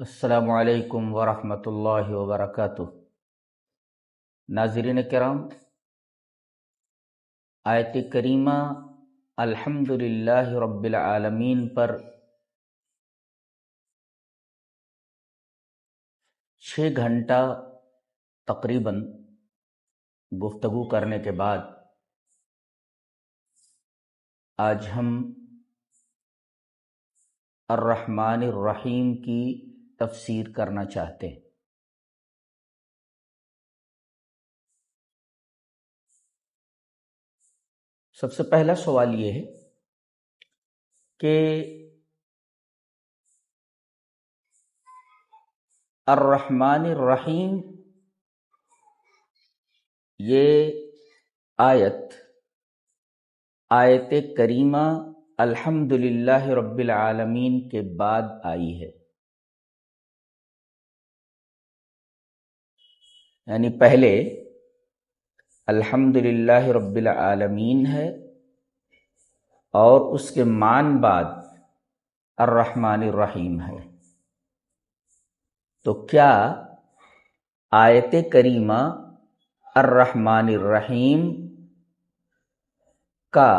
السلام علیکم ورحمۃ اللہ وبرکاتہ۔ ناظرین کرام، آیت کریمہ الحمدللہ رب العالمین پر 6 گھنٹہ تقریباً گفتگو کرنے کے بعد آج ہم الرحمن الرحیم کی تفسیر کرنا چاہتے ہیں۔ سب سے پہلا سوال یہ ہے کہ الرحمن الرحیم یہ آیت کریمہ الحمدللہ رب العالمین کے بعد آئی ہے، یعنی پہلے الحمدللہ رب العالمین ہے اور اس کے مان بعد الرحمن الرحیم ہے۔ تو کیا آیت کریمہ الرحمن الرحیم کا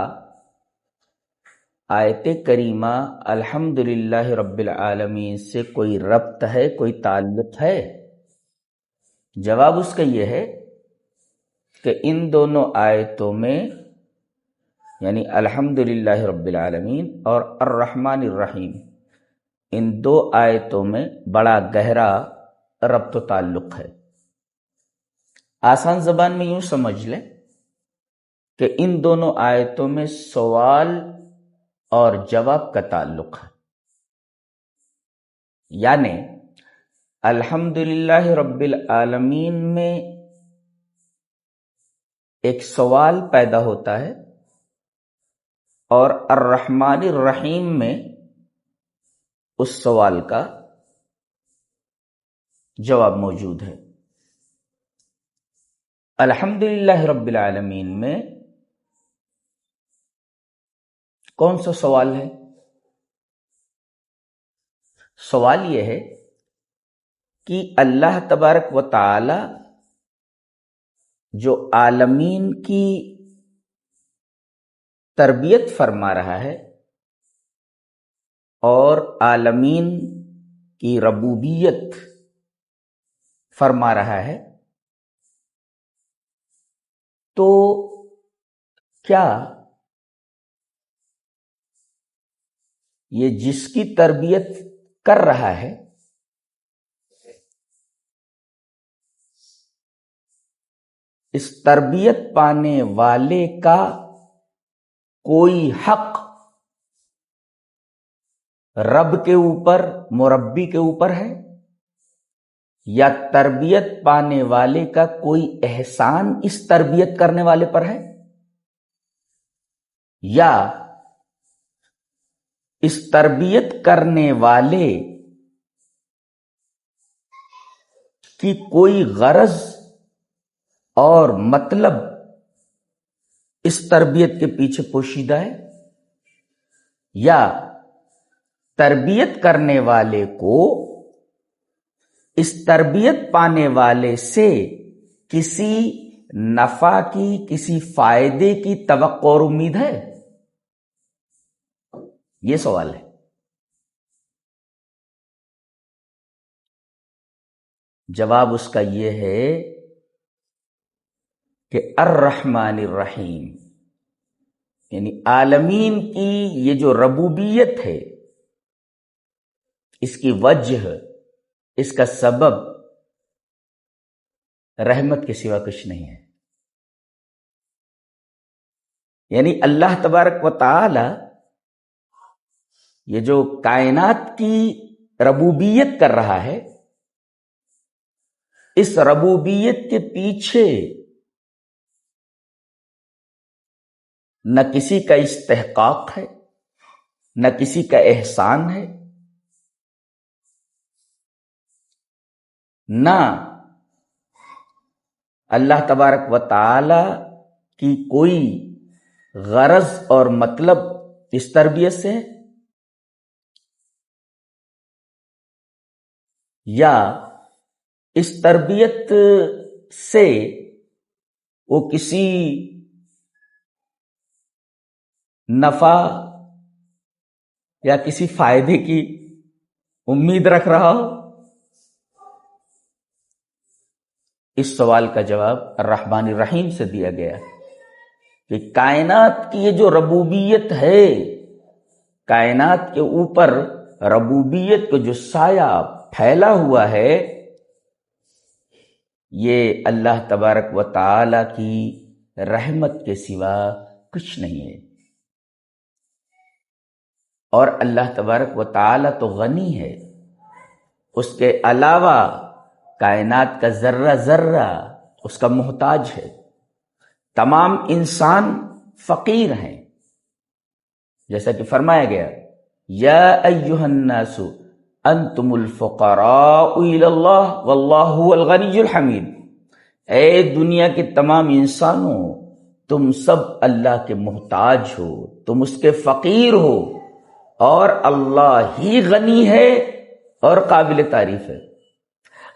آیت کریمہ الحمدللہ رب العالمین سے کوئی ربط ہے، کوئی تعلق ہے؟ جواب اس کا یہ ہے کہ ان دونوں آیتوں میں، یعنی الحمدللہ رب العالمین اور الرحمن الرحیم، ان دو آیتوں میں بڑا گہرا ربط و تعلق ہے۔ آسان زبان میں یوں سمجھ لیں کہ ان دونوں آیتوں میں سوال اور جواب کا تعلق ہے، یعنی الحمدللہ رب العالمین میں ایک سوال پیدا ہوتا ہے اور الرحمن الرحیم میں اس سوال کا جواب موجود ہے۔ الحمدللہ رب العالمین میں کون سا سوال ہے؟ سوال یہ ہے کہ اللہ تبارک و تعالی جو عالمین کی تربیت فرما رہا ہے اور عالمین کی ربوبیت فرما رہا ہے، تو کیا یہ جس کی تربیت کر رہا ہے اس تربیت پانے والے کا کوئی حق رب کے اوپر، مربی کے اوپر ہے، یا تربیت پانے والے کا کوئی احسان اس تربیت کرنے والے پر ہے، یا اس تربیت کرنے والے کی کوئی غرض اور مطلب اس تربیت کے پیچھے پوشیدہ ہے، یا تربیت کرنے والے کو اس تربیت پانے والے سے کسی نفع کی، کسی فائدے کی توقع اور امید ہے؟ یہ سوال ہے۔ جواب اس کا یہ ہے کہ الرحمن الرحیم، یعنی عالمین کی یہ جو ربوبیت ہے، اس کی وجہ، اس کا سبب رحمت کے سوا کچھ نہیں ہے۔ یعنی اللہ تبارک و تعالی یہ جو کائنات کی ربوبیت کر رہا ہے، اس ربوبیت کے پیچھے نہ کسی کا استحقاق ہے، نہ کسی کا احسان ہے، نہ اللہ تبارک و تعالی کی کوئی غرض اور مطلب اس تربیت سے ہے۔ یا اس تربیت سے وہ کسی نفع یا کسی فائدے کی امید رکھ رہا ہو؟ اس سوال کا جواب الرحمن الرحیم سے دیا گیا کہ کائنات کی یہ جو ربوبیت ہے، کائنات کے اوپر ربوبیت کو جو سایہ پھیلا ہوا ہے، یہ اللہ تبارک و تعالی کی رحمت کے سوا کچھ نہیں ہے۔ اور اللہ تبارک و تعالی تو غنی ہے، اس کے علاوہ کائنات کا ذرہ ذرہ اس کا محتاج ہے، تمام انسان فقیر ہیں، جیسا کہ فرمایا گیا یا ایھا الناس انتم الفقراء الی اللہ واللہ هو الغنی الحمید، اے دنیا کے تمام انسانوں، تم سب اللہ کے محتاج ہو، تم اس کے فقیر ہو، اور اللہ ہی غنی ہے اور قابل تعریف ہے۔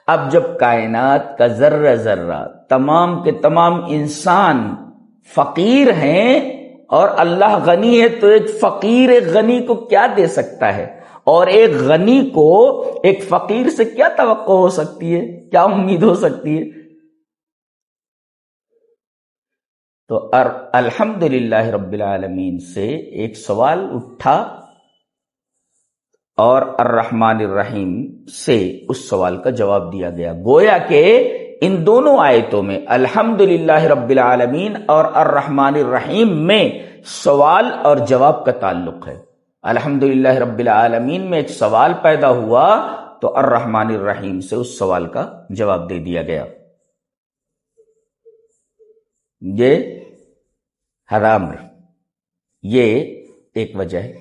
اب جب کائنات کا ذرہ ذرہ، تمام کے تمام انسان فقیر ہیں اور اللہ غنی ہے، تو ایک فقیر ایک غنی کو کیا دے سکتا ہے؟ اور ایک غنی کو ایک فقیر سے کیا توقع ہو سکتی ہے، کیا امید ہو سکتی ہے؟ تو الحمدللہ رب العالمین سے ایک سوال اٹھا اور الرحمن الرحیم سے اس سوال کا جواب دیا گیا۔ گویا کہ ان دونوں آیتوں میں الحمدللہ رب العالمین اور الرحمن الرحیم میں سوال اور جواب کا تعلق ہے۔ الحمدللہ رب العالمین میں ایک سوال پیدا ہوا تو الرحمن الرحیم سے اس سوال کا جواب دے دیا گیا۔ یہ حرام ہے، یہ ایک وجہ ہے۔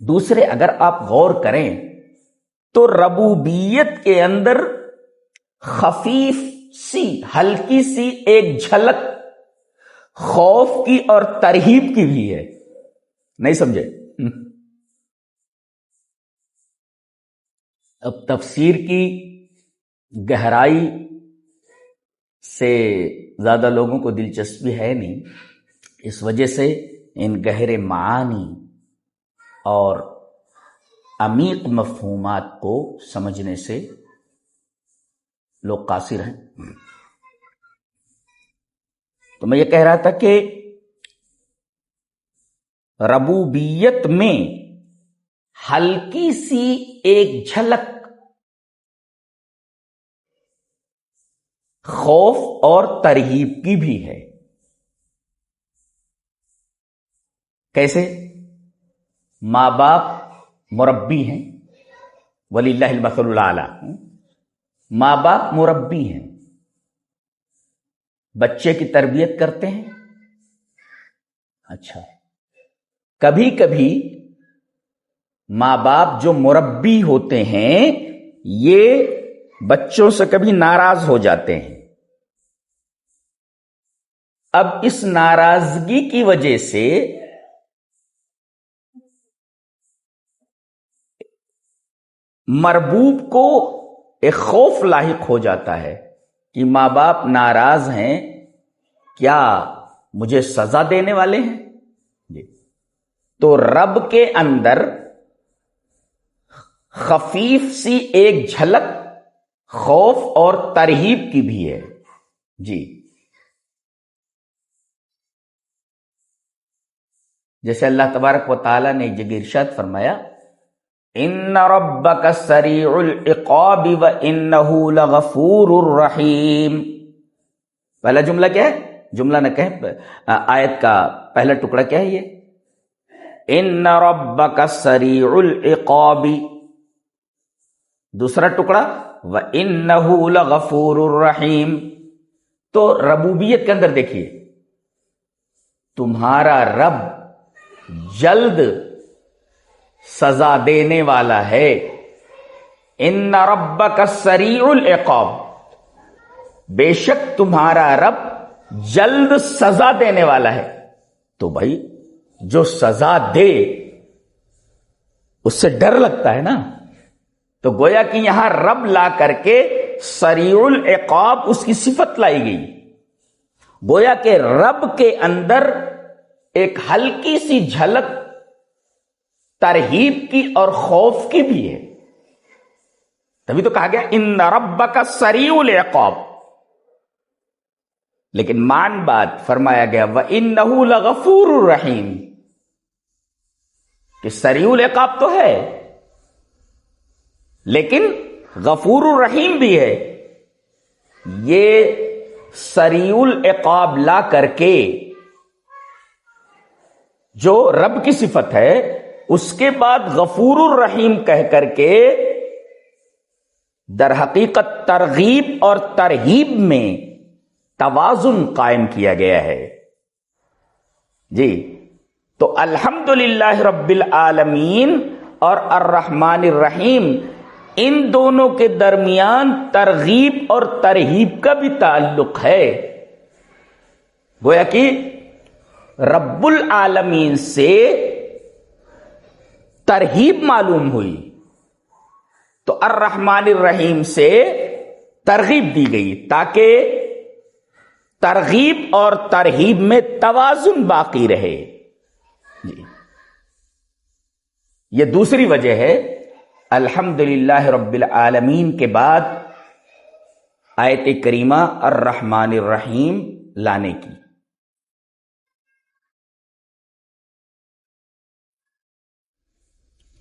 دوسرے، اگر آپ غور کریں تو ربوبیت کے اندر خفیف سی، ہلکی سی ایک جھلک خوف کی اور ترہیب کی بھی ہے، نہیں سمجھے؟ اب تفسیر کی گہرائی سے زیادہ لوگوں کو دلچسپی ہے نہیں، اس وجہ سے ان گہرے معانی اور عمیق مفہومات کو سمجھنے سے لوگ قاصر ہیں۔ تو میں یہ کہہ رہا تھا کہ ربوبیت میں ہلکی سی ایک جھلک خوف اور ترہیب کی بھی ہے۔ کیسے؟ ماں باپ مربی ہیں، وللہ المثل الاعلی، ماں باپ مربی ہیں، بچے کی تربیت کرتے ہیں۔ اچھا، کبھی کبھی ماں باپ جو مربی ہوتے ہیں یہ بچوں سے کبھی ناراض ہو جاتے ہیں۔ اب اس ناراضگی کی وجہ سے مربوب کو ایک خوف لاحق ہو جاتا ہے کہ ماں باپ ناراض ہیں، کیا مجھے سزا دینے والے ہیں؟ جی۔ تو رب کے اندر خفیف سی ایک جھلک خوف اور ترہیب کی بھی ہے۔ جی، جیسے اللہ تبارک و تعالی نے ایک جگہ ارشاد فرمایا ان ربک سریع العقاب وانہ لغفور الرحیم۔ پہلا جملہ کیا ہے؟ جملہ نہ کہیں، آیت کا پہلا ٹکڑا کیا ہے یہ؟ ان ربک سریع العقاب، دوسرا ٹکڑا وانہ لغفور الرحیم۔ تو ربوبیت کے اندر دیکھیے، تمہارا رب جلد سزا دینے والا ہے۔ ان ربک سریع العقاب، بے شک تمہارا رب جلد سزا دینے والا ہے۔ تو بھائی جو سزا دے اس سے ڈر لگتا ہے نا، تو گویا کہ یہاں رب لا کر کے سریع العقاب اس کی صفت لائی گئی. گویا کہ رب کے اندر ایک ہلکی سی جھلک ترہیب کی اور خوف کی بھی ہے. تبھی تو کہا گیا ان ربک سریع العقاب. لیکن مان بات فرمایا گیا وَإِنَّهُ لَغَفُورٌ رَحِيمٌ کہ سریع العقاب تو ہے لیکن غفور الرحیم بھی ہے. یہ سریع العقاب لا کر کے جو رب کی صفت ہے اس کے بعد غفور الرحیم کہہ کر کے در حقیقت ترغیب اور ترہیب میں توازن قائم کیا گیا ہے. جی تو الحمدللہ رب العالمین اور الرحمن الرحیم ان دونوں کے درمیان ترغیب اور ترہیب کا بھی تعلق ہے. گویا کہ رب العالمین سے ترہیب معلوم ہوئی تو الرحمن الرحیم سے ترغیب دی گئی تاکہ ترغیب اور ترہیب میں توازن باقی رہے. جی یہ دوسری وجہ ہے الحمدللہ رب العالمین کے بعد آیت کریمہ الرحمن الرحیم لانے کی.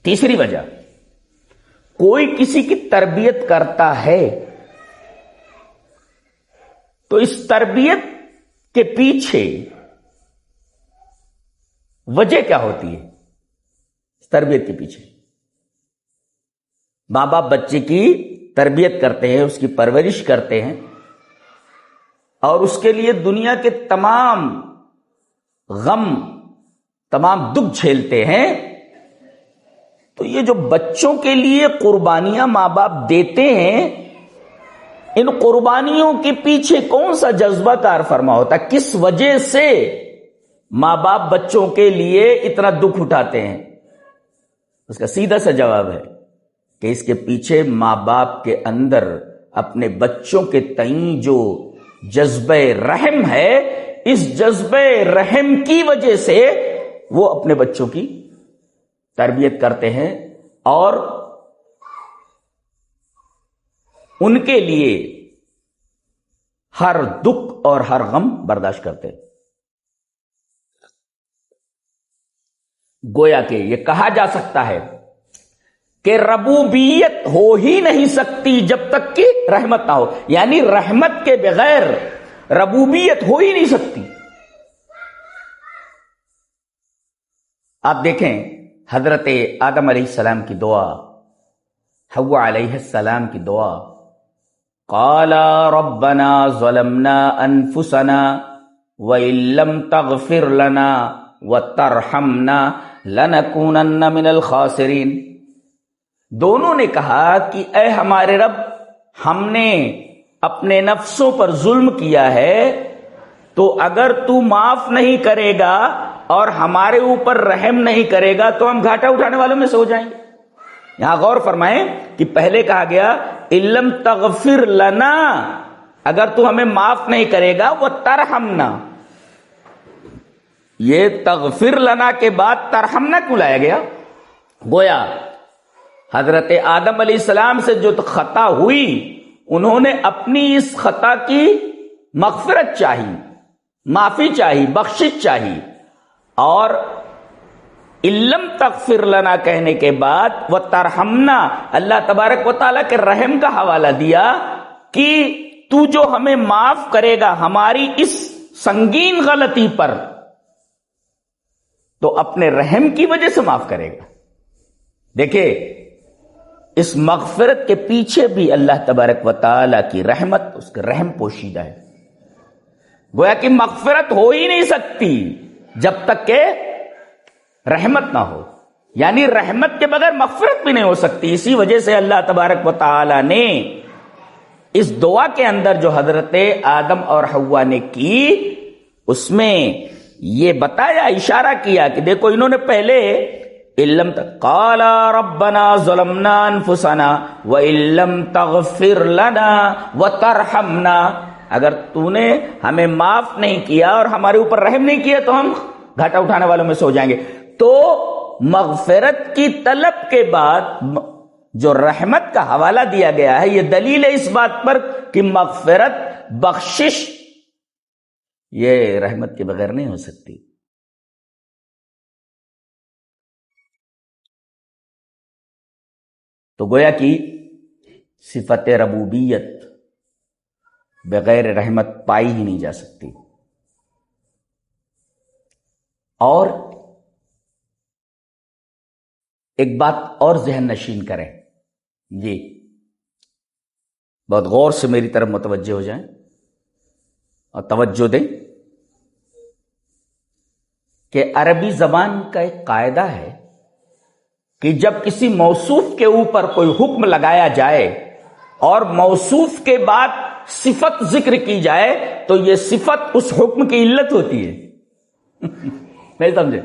تیسری وجہ کوئی کسی کی تربیت کرتا ہے تو اس تربیت کے پیچھے وجہ کیا ہوتی ہے؟ اس تربیت کے پیچھے ماں باپ بچے کی تربیت کرتے ہیں، اس کی پرورش کرتے ہیں اور اس کے لیے دنیا کے تمام غم تمام دکھ جھیلتے ہیں. تو یہ جو بچوں کے لیے قربانیاں ماں باپ دیتے ہیں ان قربانیوں کے پیچھے کون سا جذبہ کار فرما ہوتا ہے؟ کس وجہ سے ماں باپ بچوں کے لیے اتنا دکھ اٹھاتے ہیں؟ اس کا سیدھا سا جواب ہے کہ اس کے پیچھے ماں باپ کے اندر اپنے بچوں کے تئیں جو جذبہ رحم ہے اس جذبہ رحم کی وجہ سے وہ اپنے بچوں کی تربیت کرتے ہیں اور ان کے لیے ہر دکھ اور ہر غم برداشت کرتے ہیں. گویا کہ یہ کہا جا سکتا ہے کہ ربوبیت ہو ہی نہیں سکتی جب تک کہ رحمت نہ ہو، یعنی رحمت کے بغیر ربوبیت ہو ہی نہیں سکتی. آپ دیکھیں حضرت آدم علیہ السلام کی دعا، حوا علیہ السلام کی دعا، قالا ربنا ظلمنا انفسنا وَإِن لَّمْ تَغْفِرْ لَنَا وَتَرْحَمْنَا لَنَكُونَنَّ مِنَ الْخَاسِرِينَ. دونوں نے کہا کہ اے ہمارے رب، ہم نے اپنے نفسوں پر ظلم کیا ہے تو اگر تو معاف نہیں کرے گا اور ہمارے اوپر رحم نہیں کرے گا تو ہم گھاٹا اٹھانے والوں میں سے ہو جائیں گے. یہاں غور فرمائیں کہ پہلے کہا گیا اِلَّمْ تَغْفِرْ لَنَا، اگر تو ہمیں معاف نہیں کرے گا وَتَرْحَمْنَا. یہ تغفر لنا کے بعد ترحمنا کیوں لایا گیا؟ گویا حضرت آدم علیہ السلام سے جو خطا ہوئی انہوں نے اپنی اس خطا کی مغفرت چاہی، معافی چاہی، بخشش چاہی، اور علم تغفر لنا کہنے کے بعد وہ ترحمنا اللہ تبارک و تعالیٰ کے رحم کا حوالہ دیا کہ تو جو ہمیں معاف کرے گا ہماری اس سنگین غلطی پر تو اپنے رحم کی وجہ سے معاف کرے گا. دیکھیں اس مغفرت کے پیچھے بھی اللہ تبارک و تعالیٰ کی رحمت، اس کا رحم پوشیدہ ہے. گویا کہ مغفرت ہو ہی نہیں سکتی جب تک کہ رحمت نہ ہو، یعنی رحمت کے بغیر مغفرت بھی نہیں ہو سکتی. اسی وجہ سے اللہ تبارک و تعالیٰ نے اس دعا کے اندر جو حضرت آدم اور حوا نے کی اس میں یہ بتایا، اشارہ کیا کہ دیکھو انہوں نے پہلے إِلَّمْ قَالَا رَبَّنَا ظَلَمْنَا أَنفُسَنَا وَإِن لَّمْ تَغْفِرْ لَنَا وَتَرْحَمْنَا، اگر تو نے ہمیں معاف نہیں کیا اور ہمارے اوپر رحم نہیں کیا تو ہم گھاٹا اٹھانے والوں میں سے ہو جائیں گے۔ تو مغفرت کی طلب کے بعد جو رحمت کا حوالہ دیا گیا ہے، یہ دلیل ہے اس بات پر کہ مغفرت، بخشش، یہ رحمت کے بغیر نہیں ہو سکتی۔ تو گویا کہ صفت ربوبیت بغیر رحمت پائی ہی نہیں جا سکتی۔ اور ایک بات اور ذہن نشین کریں، جی بہت غور سے میری طرف متوجہ ہو جائیں اور توجہ دیں کہ عربی زبان کا ایک قاعدہ ہے کہ جب کسی موصوف کے اوپر کوئی حکم لگایا جائے اور موصوف کے بعد صفت ذکر کی جائے تو یہ صفت اس حکم کی علت ہوتی ہے۔ نہیں سمجھے؟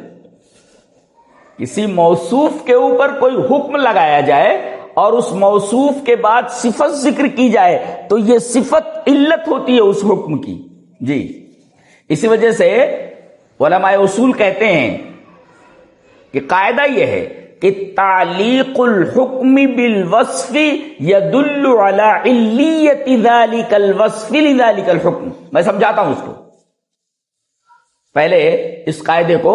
کسی موصوف کے اوپر کوئی حکم لگایا جائے اور اس موصوف کے بعد صفت ذکر کی جائے تو یہ صفت علت ہوتی ہے اس حکم کی۔ جی اسی وجہ سے علماء اصول کہتے ہیں کہ قاعدہ یہ ہے کہ تعلیق الحکم بالوصف يدل على علیت ذلك الوصف لذلك الحکم۔ میں سمجھاتا ہوں اس کو، پہلے اس قاعدے کو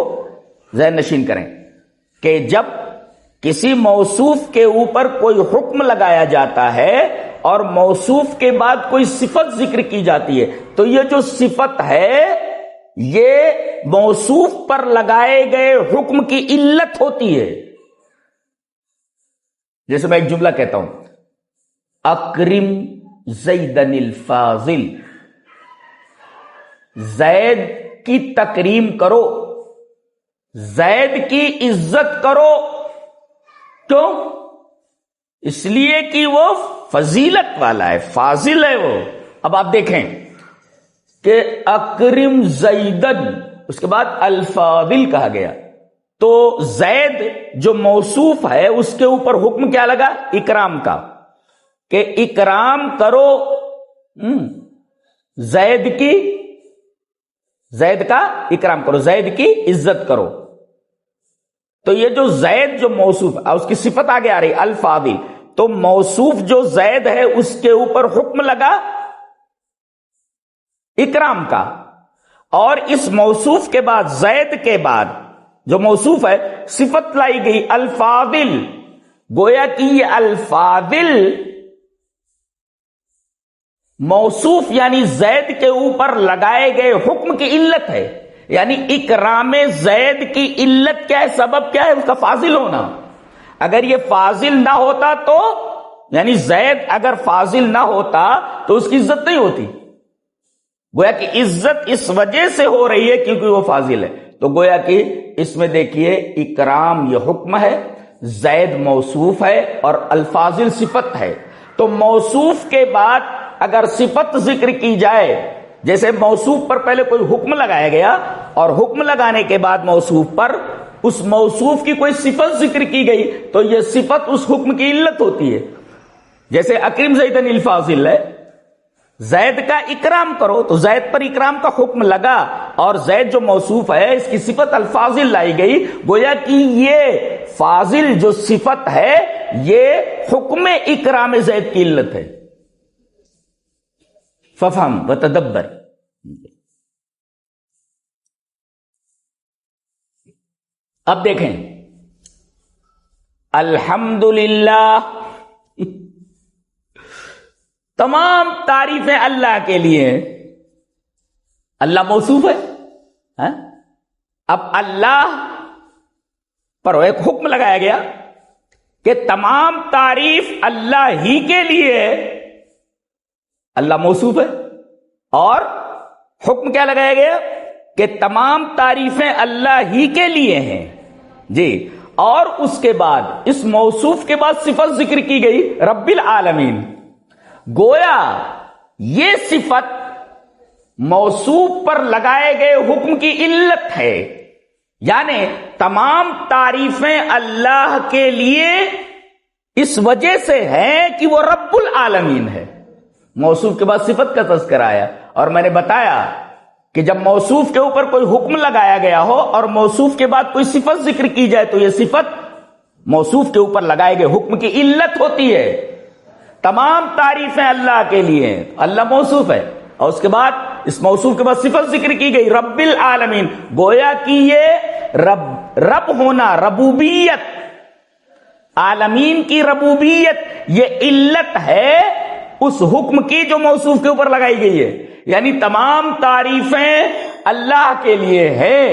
ذہن نشین کریں کہ جب کسی موصوف کے اوپر کوئی حکم لگایا جاتا ہے اور موصوف کے بعد کوئی صفت ذکر کی جاتی ہے تو یہ جو صفت ہے یہ موصوف پر لگائے گئے حکم کی علت ہوتی ہے۔ جیسے میں ایک جملہ کہتا ہوں، اکرم زیدن الفاضل، زید کی تکریم کرو، زید کی عزت کرو۔ کیوں؟ اس لیے کہ وہ فضیلت والا ہے، فاضل ہے وہ۔ اب آپ دیکھیں کہ اکرم زیدن، اس کے بعد الفاضل کہا گیا، تو زید جو موصوف ہے اس کے اوپر حکم کیا لگا؟ اکرام کا، کہ اکرام کرو زید کا اکرام کرو، زید کی عزت کرو۔ تو یہ جو زید جو موصوف ہے اس کی صفت آگے آ رہی الفاضل، تو موصوف جو زید ہے اس کے اوپر حکم لگا اکرام کا، اور اس موصوف کے بعد زید کے بعد جو موصوف ہے صفت لائی گئی الفاضل۔ گویا کہ یہ الفاضل موصوف یعنی زید کے اوپر لگائے گئے حکم کی علت ہے، یعنی اکرام زید کی علت کیا ہے، سبب کیا ہے؟ اس کا فاضل ہونا۔ اگر یہ فاضل نہ ہوتا تو، یعنی زید اگر فاضل نہ ہوتا تو اس کی عزت نہیں ہوتی۔ گویا کہ عزت اس وجہ سے ہو رہی ہے کیونکہ وہ فاضل ہے۔ تو گویا کہ اس میں دیکھیے اکرام یہ حکم ہے، زید موصوف ہے اور الفاضل صفت ہے۔ تو موصوف کے بعد اگر صفت ذکر کی جائے، جیسے موصوف پر پہلے کوئی حکم لگایا گیا اور حکم لگانے کے بعد موصوف پر اس موصوف کی کوئی صفت ذکر کی گئی تو یہ صفت اس حکم کی علت ہوتی ہے۔ جیسے اکرم زیدن الفاضل ہے، زید کا اکرام کرو، تو زید پر اکرام کا حکم لگا اور زید جو موصوف ہے اس کی صفت الفاضل لائی گئی۔ گویا کہ یہ فاضل جو صفت ہے یہ حکم اکرام زید کی علت ہے۔ ففہم وتدبر۔ اب دیکھیں، الحمدللہ، تمام تعریفیں اللہ کے لیے ہیں۔ اللہ موصوف ہے، اب اللہ پر ایک حکم لگایا گیا کہ تمام تعریف اللہ ہی کے لیے ہے۔ اللہ موصوف ہے اور حکم کیا لگایا گیا کہ تمام تعریفیں اللہ ہی کے لیے ہیں۔ جی، اور اس کے بعد اس موصوف کے بعد صفت ذکر کی گئی رب العالمین۔ گویا یہ صفت موصوف پر لگائے گئے حکم کی علت ہے، یعنی تمام تعریفیں اللہ کے لیے اس وجہ سے ہیں کہ وہ رب العالمین ہے. موصوف کے بعد صفت کا تذکرہ آیا، اور میں نے بتایا کہ جب موصوف کے اوپر کوئی حکم لگایا گیا ہو اور موصوف کے بعد کوئی صفت ذکر کی جائے تو یہ صفت موصوف کے اوپر لگائے گئے حکم کی علت ہوتی ہے. تمام تعریفیں اللہ کے لیے ہیں، اللہ موصوف ہے، اور اس کے بعد اس موصوف کے بعد صفت ذکر کی گئی رب العالمین. گویا کہ یہ رب ہونا، ربوبیت، عالمین کی ربوبیت، یہ علت ہے اس حکم کی جو موصوف کے اوپر لگائی گئی ہے. یعنی تمام تعریفیں اللہ کے لیے ہے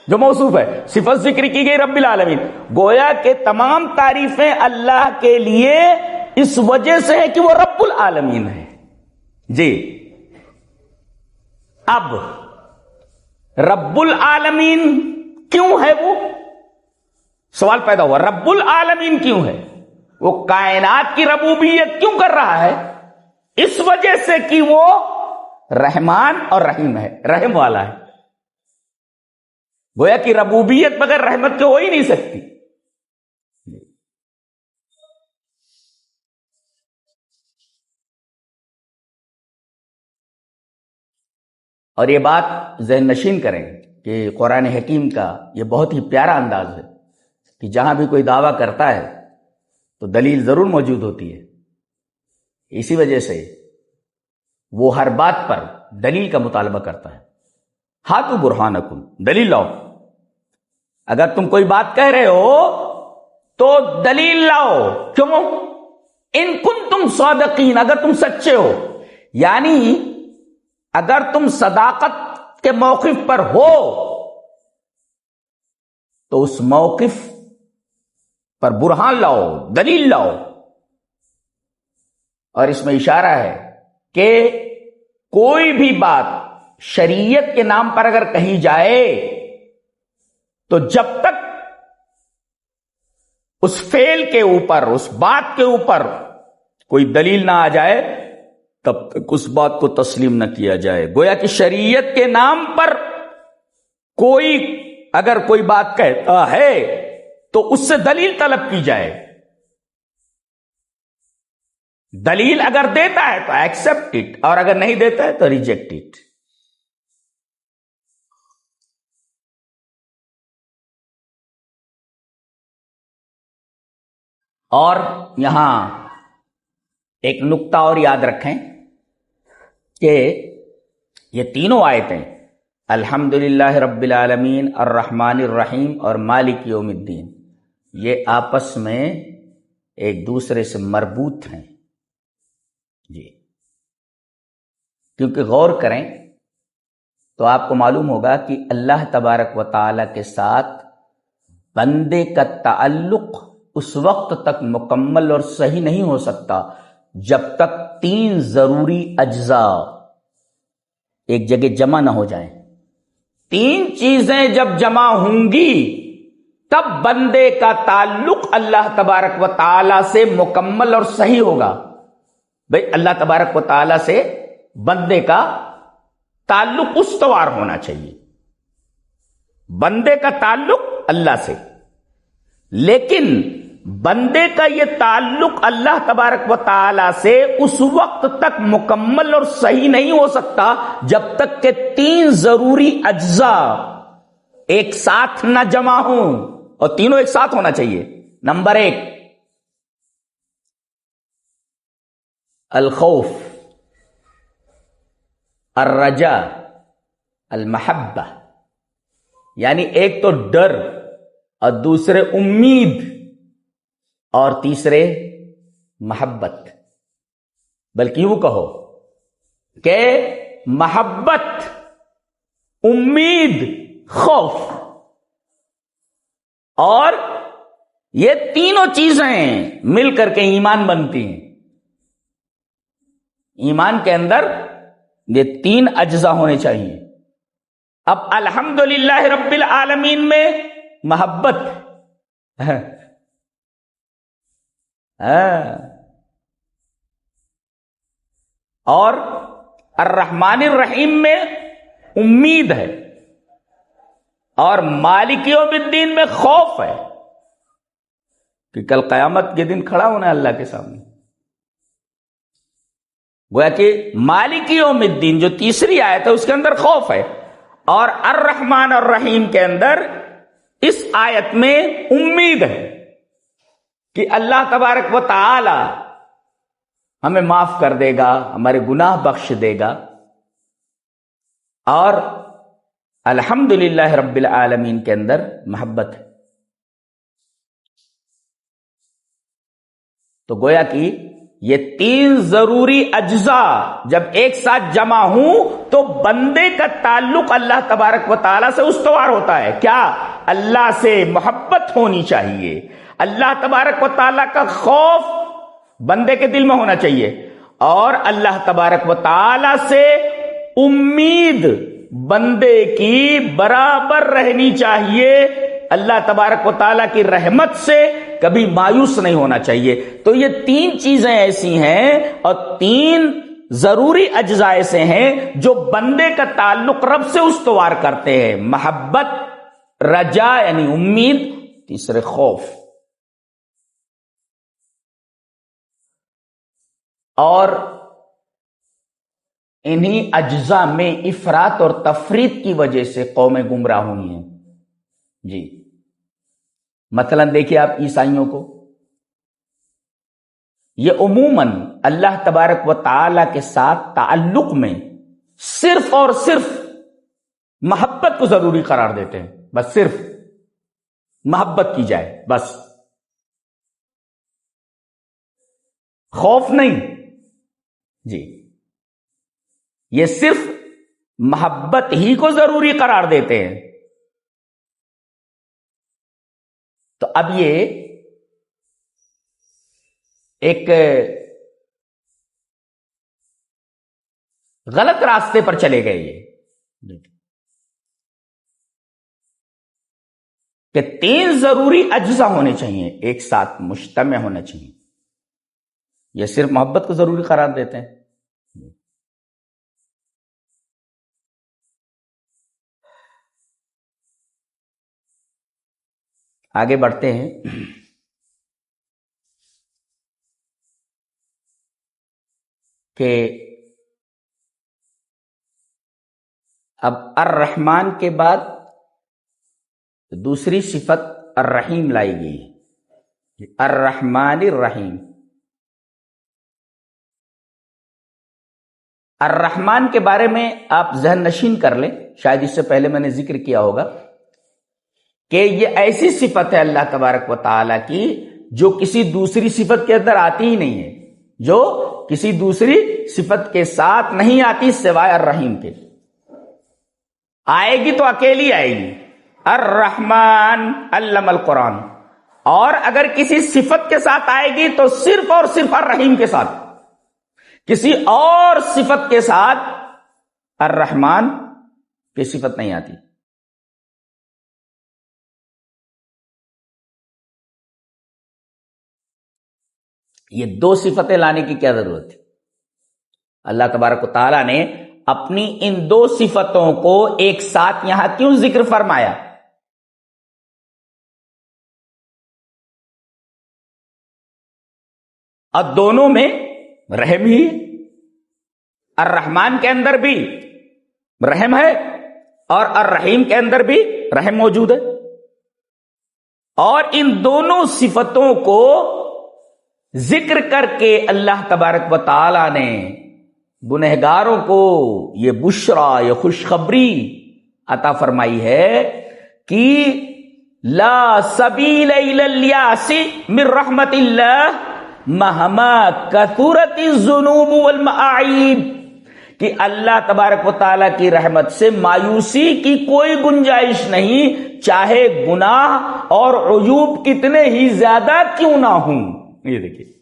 جو موصوف ہے، صفت ذکر کی گئی رب العالمین. گویا کہ تمام تعریفیں اللہ کے لیے اس وجہ سے ہے کہ وہ رب العالمین ہے. جی، اب رب العالمین کیوں ہے؟ وہ سوال پیدا ہوا، رب العالمین کیوں ہے؟ وہ کائنات کی ربوبیت کیوں کر رہا ہے؟ اس وجہ سے کہ وہ رحمان اور رحیم ہے، رحم والا ہے. گویا کہ ربوبیت بغیر رحمت کے ہو ہی نہیں سکتی. اور یہ بات ذہن نشین کریں کہ قرآن حکیم کا یہ بہت ہی پیارا انداز ہے کہ جہاں بھی کوئی دعویٰ کرتا ہے تو دلیل ضرور موجود ہوتی ہے. اسی وجہ سے وہ ہر بات پر دلیل کا مطالبہ کرتا ہے. ہاتھو برہانکم، دلیل لاؤ. اگر تم کوئی بات کہہ رہے ہو تو دلیل لاؤ. کیوں؟ ان کنتم صادقین، اگر تم سچے ہو. یعنی اگر تم صداقت کے موقف پر ہو تو اس موقف پر برہان لاؤ، دلیل لاؤ. اور اس میں اشارہ ہے کہ کوئی بھی بات شریعت کے نام پر اگر کہی جائے تو جب تک اس فعل کے اوپر، اس بات کے اوپر کوئی دلیل نہ آ جائے تب تک اس بات کو تسلیم نہ کیا جائے. گویا کہ شریعت کے نام پر کوئی اگر کوئی بات کہتا ہے تو اس سے دلیل طلب کی جائے. دلیل اگر دیتا ہے تو ایکسپٹ اٹ، اور اگر نہیں دیتا ہے تو ریجیکٹ اٹ. اور یہاں ایک نقطہ اور یاد رکھیں کہ یہ تینوں آیتیں الحمدللہ رب العالمین، الرحمن الرحیم اور مالک یوم الدین، یہ آپس میں ایک دوسرے سے مربوط ہیں. جی، کیونکہ غور کریں تو آپ کو معلوم ہوگا کہ اللہ تبارک و تعالی کے ساتھ بندے کا تعلق اس وقت تک مکمل اور صحیح نہیں ہو سکتا جب تک تین ضروری اجزاء ایک جگہ جمع نہ ہو جائیں. تین چیزیں جب جمع ہوں گی تب بندے کا تعلق اللہ تبارک و تعالی سے مکمل اور صحیح ہوگا. بھئی اللہ تبارک و تعالی سے بندے کا تعلق استوار ہونا چاہیے، بندے کا تعلق اللہ سے. لیکن بندے کا یہ تعلق اللہ تبارک و تعالی سے اس وقت تک مکمل اور صحیح نہیں ہو سکتا جب تک کہ تین ضروری اجزاء ایک ساتھ نہ جمع ہوں، اور تینوں ایک ساتھ ہونا چاہیے. نمبر 1 الخوف، الرجاء، المحبہ. یعنی ایک تو ڈر اور دوسرے امید اور تیسرے محبت. بلکہ یوں کہو کہ محبت، امید، خوف، اور یہ تینوں چیزیں مل کر کے ایمان بنتی ہیں. ایمان کے اندر یہ تین اجزاء ہونے چاہیے. اب الحمدللہ رب العالمین میں محبت، اور الرحمن الرحیم میں امید ہے. اور مالک یوم الدین میں خوف ہے کہ کل قیامت کے دن کھڑا ہونا ہے اللہ کے سامنے. گویا کہ مالک یوم الدین جو تیسری آیت ہے اس کے اندر خوف ہے، اور الرحمن الرحیم کے اندر اس آیت میں امید ہے کہ اللہ تبارک و تعالی ہمیں معاف کر دے گا، ہمارے گناہ بخش دے گا. اور الحمدللہ رب العالمین کے اندر محبت ہے. تو گویا کہ یہ تین ضروری اجزاء جب ایک ساتھ جمع ہوں تو بندے کا تعلق اللہ تبارک و تعالیٰ سے استوار ہوتا ہے. کیا؟ اللہ سے محبت ہونی چاہیے، اللہ تبارک و تعالیٰ کا خوف بندے کے دل میں ہونا چاہیے، اور اللہ تبارک و تعالیٰ سے امید بندے کی برابر رہنی چاہیے. اللہ تبارک و تعالیٰ کی رحمت سے کبھی مایوس نہیں ہونا چاہیے. تو یہ تین چیزیں ایسی ہیں اور تین ضروری اجزاء ایسے ہیں جو بندے کا تعلق رب سے استوار کرتے ہیں: محبت، رجا یعنی امید، تیسرے خوف. اور انہی اجزاء میں افراط اور تفریط کی وجہ سے قومیں گمراہ ہوئی ہیں. جی مثلا دیکھیے آپ عیسائیوں کو، یہ عموماً اللہ تبارک و تعالی کے ساتھ تعلق میں صرف اور صرف محبت کو ضروری قرار دیتے ہیں. بس صرف محبت کی جائے، بس خوف نہیں. جی یہ صرف محبت ہی کو ضروری قرار دیتے ہیں. تو اب یہ ایک غلط راستے پر چلے گئے یہ کہ تین ضروری اجزاء ہونے چاہیے، ایک ساتھ مجتمع ہونا چاہیے. یہ صرف محبت کو ضروری قرار دیتے ہیں. آگے بڑھتے ہیں. کہ اب الرحمن کے بعد دوسری صفت الرحیم لائی گئی ہے، الرحمن الرحیم. الرحمن کے بارے میں آپ ذہن نشین کر لیں، شاید اس سے پہلے میں نے ذکر کیا ہوگا کہ یہ ایسی صفت ہے اللہ تبارک و تعالی کی جو کسی دوسری صفت کے اندر آتی ہی نہیں ہے، جو کسی دوسری صفت کے ساتھ نہیں آتی سوائے الرحیم کے. آئے گی تو اکیلی آئے گی، الرحمن علم القرآن. اور اگر کسی صفت کے ساتھ آئے گی تو صرف اور صرف الرحیم کے ساتھ، کسی اور صفت کے ساتھ الرحمن کی صفت نہیں آتی. یہ دو صفتیں لانے کی کیا ضرورت ہے؟ اللہ تبارک و تعالیٰ نے اپنی ان دو صفتوں کو ایک ساتھ یہاں کیوں ذکر فرمایا؟ اور دونوں میں رحم ہی، الرحمن کے اندر بھی رحم ہے اور الرحیم کے اندر بھی رحم موجود ہے. اور ان دونوں صفتوں کو ذکر کر کے اللہ تبارک و تعالی نے گنہگاروں کو یہ بشرا، یہ خوشخبری عطا فرمائی ہے کہ لا سبیل الی الیاس من رحمت اللہ مہما کثرت الذنوب والمعائب، کہ اللہ تبارک و تعالیٰ کی رحمت سے مایوسی کی کوئی گنجائش نہیں، چاہے گناہ اور عیوب کتنے ہی زیادہ کیوں نہ ہوں. یہ دیکھیے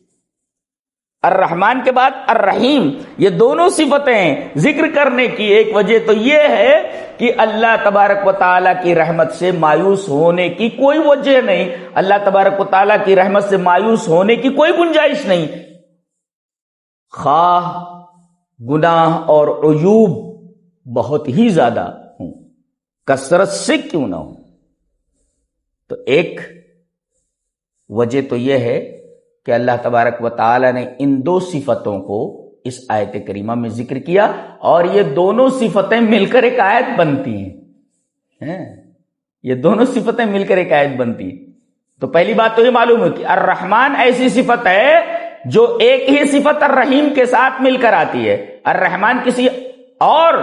الرحمن کے بعد الرحیم، یہ دونوں صفتیں ذکر کرنے کی ایک وجہ تو یہ ہے کہ اللہ تبارک و تعالیٰ کی رحمت سے مایوس ہونے کی کوئی وجہ نہیں، اللہ تبارک و تعالیٰ کی رحمت سے مایوس ہونے کی کوئی گنجائش نہیں، خواہ گناہ اور عیوب بہت ہی زیادہ ہوں. کثرت سے کیوں نہ ہو. تو ایک وجہ تو یہ ہے کہ اللہ تبارک و تعالی نے ان دو صفتوں کو اس آیت کریمہ میں ذکر کیا، اور یہ دونوں صفتیں مل کر ایک آیت بنتی ہیں. یہ دونوں صفتیں مل کر ایک آیت بنتی ہیں. تو پہلی بات تو یہ معلوم ہے کہ الرحمن ایسی صفت ہے جو ایک ہی صفت الرحیم کے ساتھ مل کر آتی ہے. الرحمن کسی اور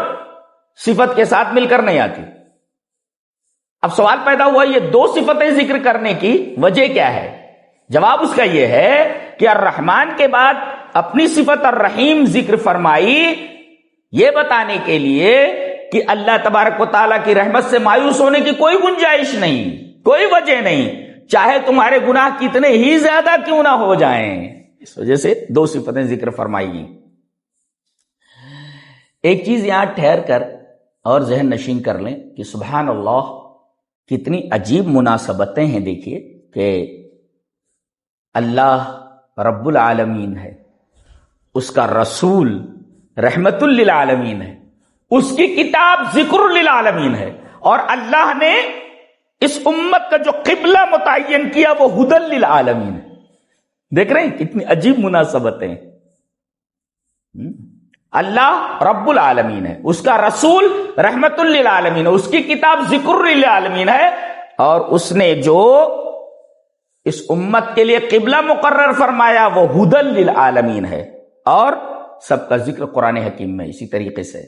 صفت کے ساتھ مل کر نہیں آتی. اب سوال پیدا ہوا یہ دو صفتیں ذکر کرنے کی وجہ کیا ہے؟ جواب اس کا یہ ہے کہ الرحمن کے بعد اپنی صفت الرحیم ذکر فرمائی یہ بتانے کے لیے کہ اللہ تبارک و تعالیٰ کی رحمت سے مایوس ہونے کی کوئی گنجائش نہیں، کوئی وجہ نہیں، چاہے تمہارے گناہ کتنے ہی زیادہ کیوں نہ ہو جائیں. اس وجہ سے دو صفتیں ذکر فرمائی گئی. ایک چیز یہاں ٹھہر کر اور ذہن نشین کر لیں کہ سبحان اللہ کتنی عجیب مناسبتیں ہیں. دیکھیے کہ اللہ رب العالمین ہے، اس کا رسول رحمت للعالمین ہے، اس کی کتاب ذکر للعالمین ہے، اور اللہ نے اس امت کا جو قبلہ متعین کیا وہ ہدی للعالمین ہے. دیکھ رہے ہیں کتنی عجیب مناسبتیں. اللہ رب العالمین ہے، اس کا رسول رحمت للعالمین ہے، اس کی کتاب ذکر للعالمین ہے، اور اس نے جو اس امت کے لیے قبلہ مقرر فرمایا وہ ہدی للعالمین ہے. اور سب کا ذکر قرآن حکیم میں اسی طریقے سے.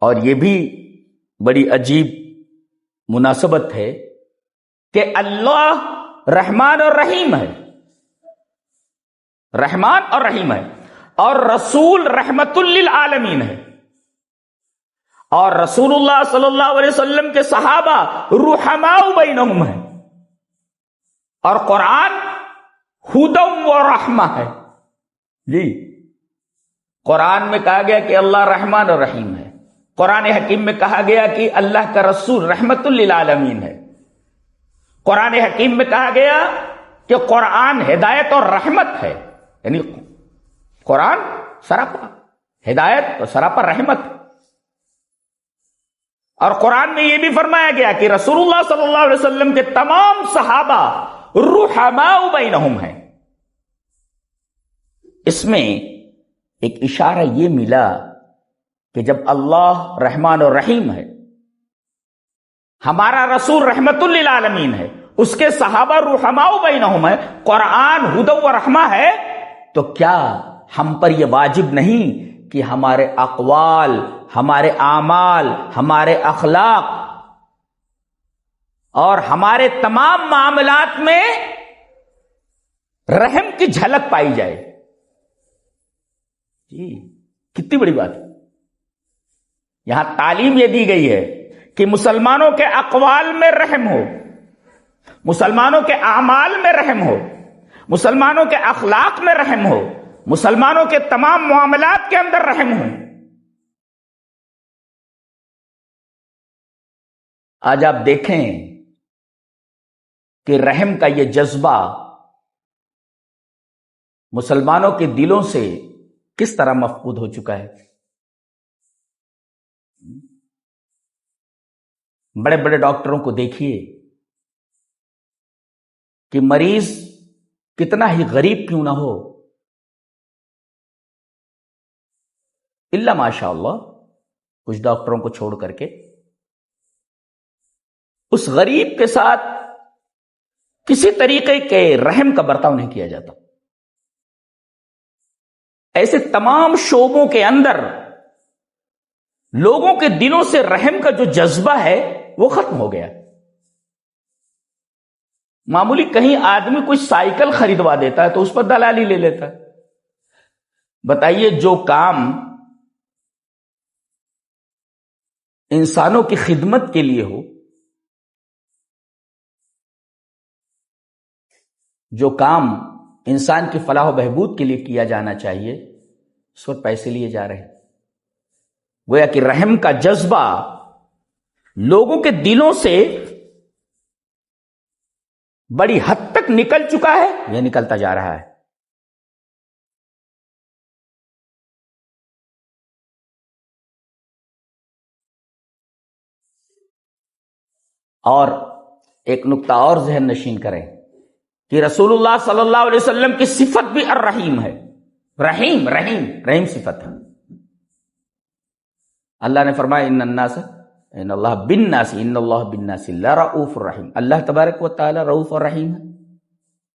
اور یہ بھی بڑی عجیب مناسبت ہے کہ اللہ رحمان اور رحیم ہے، رحمان اور رحیم ہے، اور رسول رحمت للعالمین ہے، اور رسول اللہ صلی اللہ علیہ وسلم کے صحابہ رحماء بینہم ہیں، اور قرآن ہدی و رحمہ ہے. جی قرآن میں کہا گیا کہ اللہ رحمان اور رحیم ہے، قرآن حکیم میں کہا گیا کہ اللہ کا رسول رحمت للعالمین ہے، قرآن حکیم میں کہا گیا کہ قرآن ہدایت اور رحمت ہے. یعنی قرآن سراپا ہدایت اور سراپا رحمت. اور قرآن میں یہ بھی فرمایا گیا کہ رسول اللہ صلی اللہ علیہ وسلم کے تمام صحابہ رحماء بینہم ہیں. اس میں ایک اشارہ یہ ملا کہ جب اللہ رحمان اور رحیم ہے، ہمارا رسول رحمت للعالمین ہے، اس کے صحابہ رحماء بینہم ہے، قرآن ہدی و رحمہ ہے، تو کیا ہم پر یہ واجب نہیں کہ ہمارے اقوال، ہمارے اعمال، ہمارے اخلاق اور ہمارے تمام معاملات میں رحم کی جھلک پائی جائے؟ جی کتنی بڑی بات ہے. یہاں تعلیم یہ دی گئی ہے کہ مسلمانوں کے اقوال میں رحم ہو، مسلمانوں کے اعمال میں رحم ہو، مسلمانوں کے اخلاق میں رحم ہو، مسلمانوں کے تمام معاملات کے اندر رحم ہو. آج آپ دیکھیں کہ رحم کا یہ جذبہ مسلمانوں کے دلوں سے کس طرح مفقود ہو چکا ہے. بڑے بڑے ڈاکٹروں کو دیکھیے کہ مریض کتنا ہی غریب کیوں نہ ہو، الا ماشاء اللہ کچھ ڈاکٹروں کو چھوڑ کر کے اس غریب کے ساتھ کسی طریقے کے رحم کا برتاؤ نہیں کیا جاتا. ایسے تمام شعبوں کے اندر لوگوں کے دلوں سے رحم کا جو جذبہ ہے وہ ختم ہو گیا. معمولی کہیں آدمی کوئی سائیکل خریدوا دیتا ہے تو اس پر دلالی لے لیتا ہے. بتائیے جو کام انسانوں کی خدمت کے لیے ہو، جو کام انسان کی فلاح و بہبود کے لیے کیا جانا چاہیے، اس پر پیسے لیے جا رہے ہیں. گویا کہ رحم کا جذبہ لوگوں کے دلوں سے بڑی حد تک نکل چکا ہے، یہ نکلتا جا رہا ہے. اور ایک نقطہ اور ذہن نشین کریں کہ رسول اللہ صلی اللہ علیہ وسلم کی صفت بھی الرحیم ہے. رحیم رحیم رحیم صفت ہے. اللہ نے فرمایا ان اللہ بالناس لرؤوف الرحیم. اللہ تبارک و تعالی رؤوف اور رحیم ہے،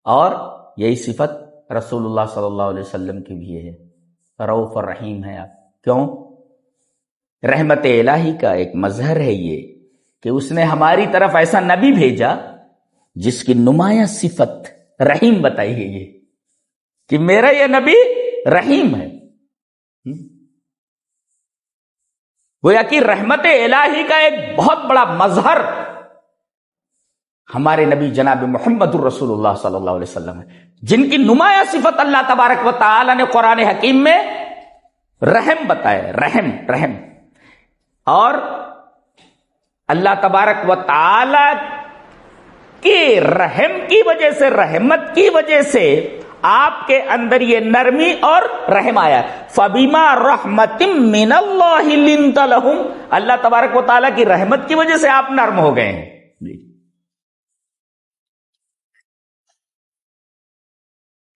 اور یہی صفت رسول اللہ صلی اللہ علیہ وسلم کی بھی ہے، رؤوف اور رحیم ہے. آپ کیوں؟ رحمت الہی کا ایک مظہر ہے یہ کہ اس نے ہماری طرف ایسا نبی بھیجا جس کی نمایاں صفت رحیم بتائی ہے، یہ کہ میرا یہ نبی رحیم ہے. گویا کہ رحمت الہی کا ایک بہت بڑا مظہر ہمارے نبی جناب محمد الرسول اللہ صلی اللہ علیہ وسلم ہے، جن کی نمایاں صفت اللہ تبارک و تعالی نے قرآن حکیم میں رحم بتایا. رحم رحم. اور اللہ تبارک و تعالی کے رحم کی وجہ سے، رحمت کی وجہ سے آپ کے اندر یہ نرمی اور رحم آیا. فَبِمَا رَحْمَةٍ مِّنَ اللَّهِ لِنْتَ لَهُمْ. اللہ تبارک و تعالیٰ کی رحمت کی وجہ سے آپ نرم ہو گئے ہیں.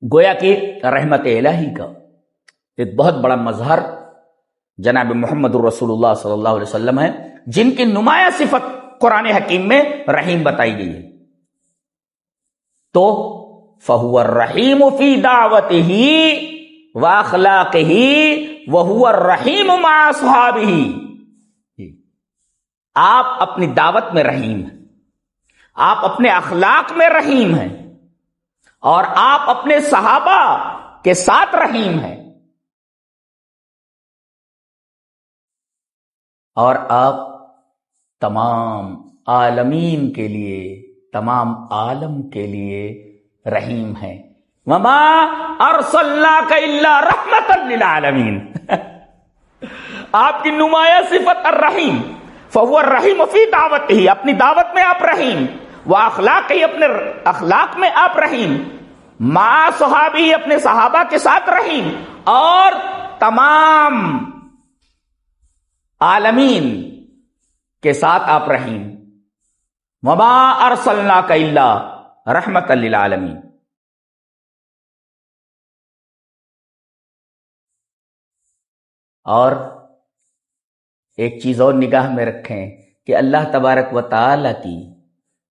گویا کہ رحمت الہی کا ایک بہت بڑا مظہر جناب محمد الرسول اللہ صلی اللہ علیہ وسلم ہے، جن کی نمایاں صفت قرآن حکیم میں رحیم بتائی گئی ہے. تو فَهُوَ الرَّحِيمُ فِي دَعْوَتِهِ وَأَخْلَاقِهِ وَهُوَ الرَّحِيمُ مَعَ أَصْحَابِهِ. آپ اپنی دعوت میں رحیم ہیں، آپ اپنے اخلاق میں رحیم ہیں، اور آپ اپنے صحابہ کے ساتھ رحیم ہیں، اور آپ تمام عالمین کے لیے، تمام عالم کے لیے رحیم ہیں. وما ارسلناک الا رحمتا للعالمین. آپ کی نمایاں صفت الرحیم. فهو الرحیم فی دعوتہ، اپنی دعوت میں آپ رحیم، واخلاقہ، اپنے اخلاق میں آپ رحیم، مع صحابہ، اپنے صحابہ کے ساتھ رحیم، اور تمام عالمین کے ساتھ آپ رحیم. وما ارسلناک الا رحمتا للعالمین. اور ایک چیز اور نگاہ میں رکھیں کہ اللہ تبارک و تعالی کی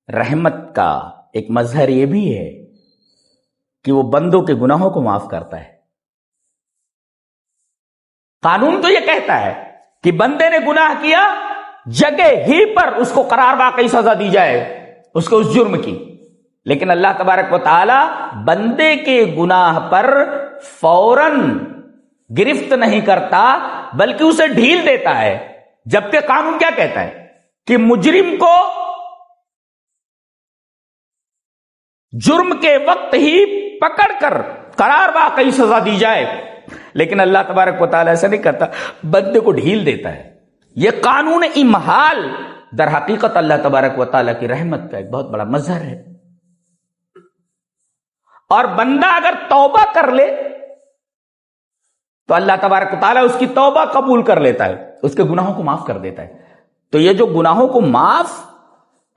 رحمت کا ایک مظہر یہ بھی ہے کہ وہ بندوں کے گناہوں کو معاف کرتا ہے. قانون تو یہ کہتا ہے کہ بندے نے گناہ کیا، جگہ ہی پر اس کو قرار واقعی سزا دی جائے اس کو اس جرم کی، لیکن اللہ تبارک و تعالی بندے کے گناہ پر فوراً گرفت نہیں کرتا بلکہ اسے ڈھیل دیتا ہے. جبکہ قانون کیا کہتا ہے کہ مجرم کو جرم کے وقت ہی پکڑ کر قرار واقعی سزا دی جائے، لیکن اللہ تبارک و تعالی ایسا نہیں کرتا، بندے کو ڈھیل دیتا ہے. یہ قانون امہال در حقیقت اللہ تبارک و تعالی کی رحمت کا ایک بہت بڑا مظہر ہے. اور بندہ اگر توبہ کر لے تو اللہ تبارک و تعالی اس کی توبہ قبول کر لیتا ہے، اس کے گناہوں کو معاف کر دیتا ہے. تو یہ جو گناہوں کو معاف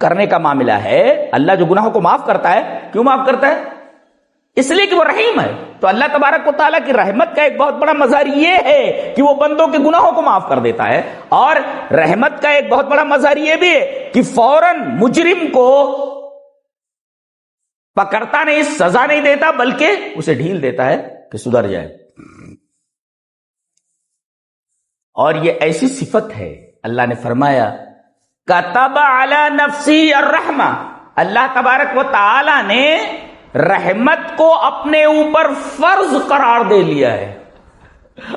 کرنے کا معاملہ ہے، اللہ جو گناہوں کو معاف کرتا ہے، کیوں معاف کرتا ہے؟ اس لیے کہ وہ رحیم ہے. تو اللہ تبارک و تعالیٰ کی رحمت کا ایک بہت بڑا مظہر یہ ہے کہ وہ بندوں کے گناہوں کو معاف کر دیتا ہے، اور رحمت کا ایک بہت بڑا مظہر یہ بھی ہے کہ فوراً مجرم کو پکڑتا نہیں، سزا نہیں دیتا، بلکہ اسے ڈھیل دیتا ہے کہ سدھر جائے. اور یہ ایسی صفت ہے، اللہ نے فرمایا کتب علی نفسی الرحمہ. اللہ تبارک و تعالی نے رحمت کو اپنے اوپر فرض قرار دے لیا ہے.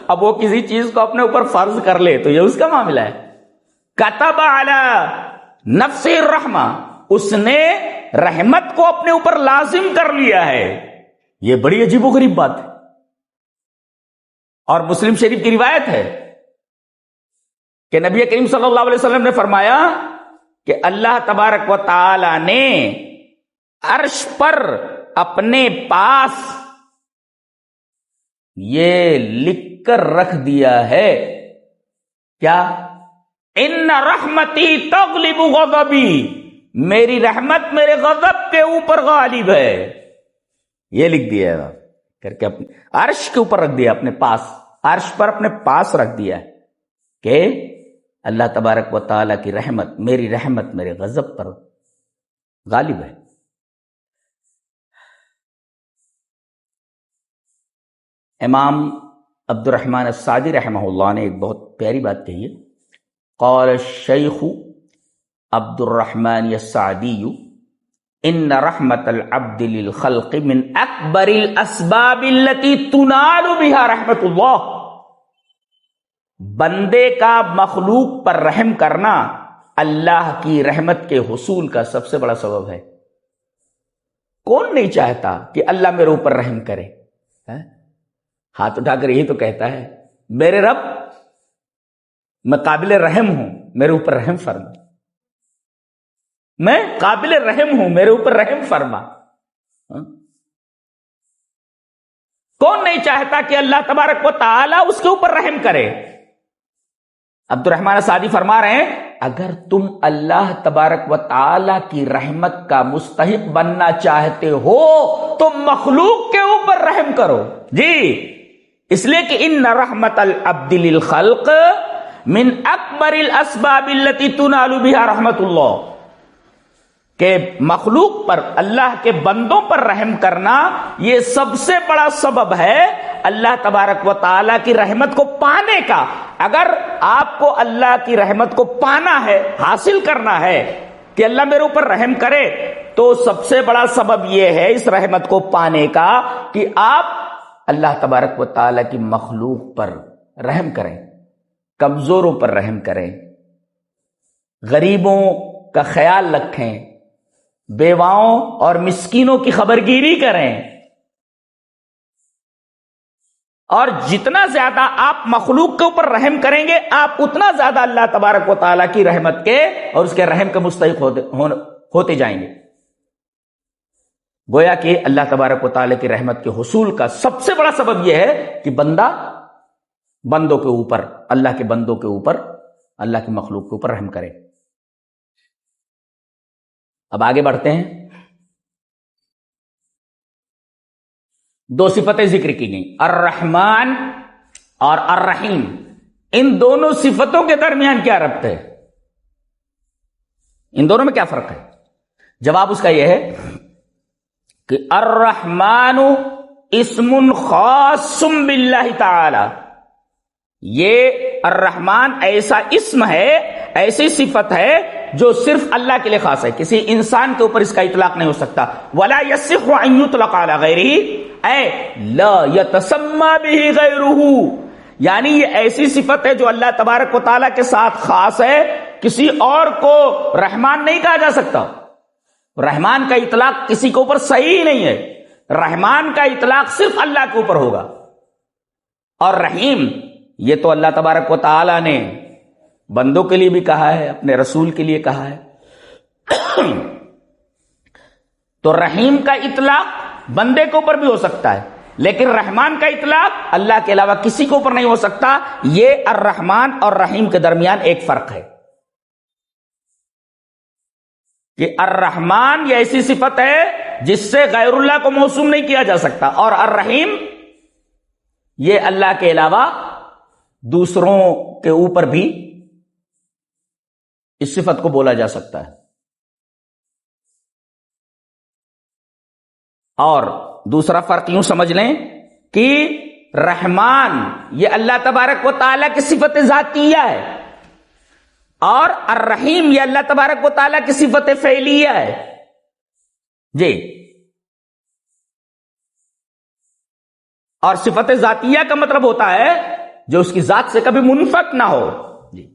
اب وہ کسی چیز کو اپنے اوپر فرض کر لے تو یہ اس کا معاملہ ہے. کتب علی نفسی الرحمہ، اس نے رحمت کو اپنے اوپر لازم کر لیا ہے. یہ بڑی عجیب و غریب بات ہے. اور مسلم شریف کی روایت ہے کہ نبی کریم صلی اللہ علیہ وسلم نے فرمایا کہ اللہ تبارک و تعالی نے عرش پر اپنے پاس یہ لکھ کر رکھ دیا ہے، کیا؟ ان رحمتی تغلب غضبی، میری رحمت میرے غضب کے اوپر غالب ہے. یہ لکھ دیا کر کے اپنے عرش کے اوپر رکھ دیا، اپنے پاس، عرش پر اپنے پاس رکھ دیا کہ اللہ تبارک و تعالیٰ کی رحمت، میری رحمت میرے غضب پر غالب ہے. امام عبد الرحمن السعدی رحمہ اللہ نے ایک بہت پیاری بات کہی ہے. قال الشیخ عبد الرحمن السعدی ان رحمت العبد للخلق من اکبر الاسباب التي تنال بها رحمت اللہ. بندے کا مخلوق پر رحم کرنا اللہ کی رحمت کے حصول کا سب سے بڑا سبب ہے. کون نہیں چاہتا کہ اللہ میرے اوپر رحم کرے؟ ہاتھ اٹھا کر یہی تو کہتا ہے میرے رب میں قابل رحم ہوں، میرے اوپر رحم فرما. میں قابل رحم ہوں، میرے اوپر رحم فرما. کون نہیں چاہتا کہ اللہ تبارک و تعالی اس کے اوپر رحم کرے؟ عبد الرحمن سعدی فرما رہے ہیں اگر تم اللہ تبارک و تعالی کی رحمت کا مستحق بننا چاہتے ہو تو مخلوق کے اوپر رحم کرو. جی اس لیے کہ ان رحمت العبد للخلق من اکبر الاسباب التي تنال بها رحمت اللہ، کہ مخلوق پر، اللہ کے بندوں پر رحم کرنا یہ سب سے بڑا سبب ہے اللہ تبارک و تعالیٰ کی رحمت کو پانے کا. اگر آپ کو اللہ کی رحمت کو پانا ہے، حاصل کرنا ہے کہ اللہ میرے اوپر رحم کرے، تو سب سے بڑا سبب یہ ہے اس رحمت کو پانے کا کہ آپ اللہ تبارک و تعالیٰ کی مخلوق پر رحم کریں، کمزوروں پر رحم کریں، غریبوں کا خیال رکھیں، بیواؤں اور مسکینوں کی خبرگیری کریں. اور جتنا زیادہ آپ مخلوق کے اوپر رحم کریں گے آپ اتنا زیادہ اللہ تبارک و تعالیٰ کی رحمت کے اور اس کے رحم کے مستحق ہوتے جائیں گے. گویا کہ اللہ تبارک و تعالیٰ کی رحمت کے حصول کا سب سے بڑا سبب یہ ہے کہ بندوں کے اوپر، اللہ کے بندوں کے اوپر، اللہ کی مخلوق کے اوپر رحم کرے. اب آگے بڑھتے ہیں. دو صفتیں ذکر کی گئیں، الرحمن اور الرحیم. ان دونوں صفتوں کے درمیان کیا ربط ہے؟ ان دونوں میں کیا فرق ہے؟ جواب اس کا یہ ہے کہ الرحمن اسم خاص باللہ تعالی. یہ الرحمن ایسا اسم ہے، ایسی صفت ہے جو صرف اللہ کے لیے خاص ہے، کسی انسان کے اوپر اس کا اطلاق نہیں ہو سکتا. ولا يصح ان يطلق على غیرہ اے لا يتسمى به غیرہ، یعنی یہ ایسی صفت ہے جو اللہ تبارک و تعالیٰ کے ساتھ خاص ہے، کسی اور کو رحمان نہیں کہا جا سکتا. رحمان کا اطلاق کسی کے اوپر صحیح نہیں ہے، رحمان کا اطلاق صرف اللہ کے اوپر ہوگا. اور رحیم یہ تو اللہ تبارک و تعالیٰ نے بندوں کے لیے بھی کہا ہے، اپنے رسول کے لیے کہا ہے. تو رحیم کا اطلاق بندے کے اوپر بھی ہو سکتا ہے، لیکن رحمان کا اطلاق اللہ کے علاوہ کسی کے اوپر نہیں ہو سکتا. یہ الرحمان اور رحیم کے درمیان ایک فرق ہے کہ الرحمان یہ ایسی صفت ہے جس سے غیر اللہ کو موسوم نہیں کیا جا سکتا، اور الرحیم یہ اللہ کے علاوہ دوسروں کے اوپر بھی اس صفت کو بولا جا سکتا ہے. اور دوسرا فرق یوں سمجھ لیں کہ رحمان یہ اللہ تبارک و تعالیٰ کی صفت ذاتیہ ہے، اور الرحیم یہ اللہ تبارک و تعالیٰ کی صفت فعلیہ ہے. جی، اور صفت ذاتیہ کا مطلب ہوتا ہے جو اس کی ذات سے کبھی منفک نہ ہو. جی،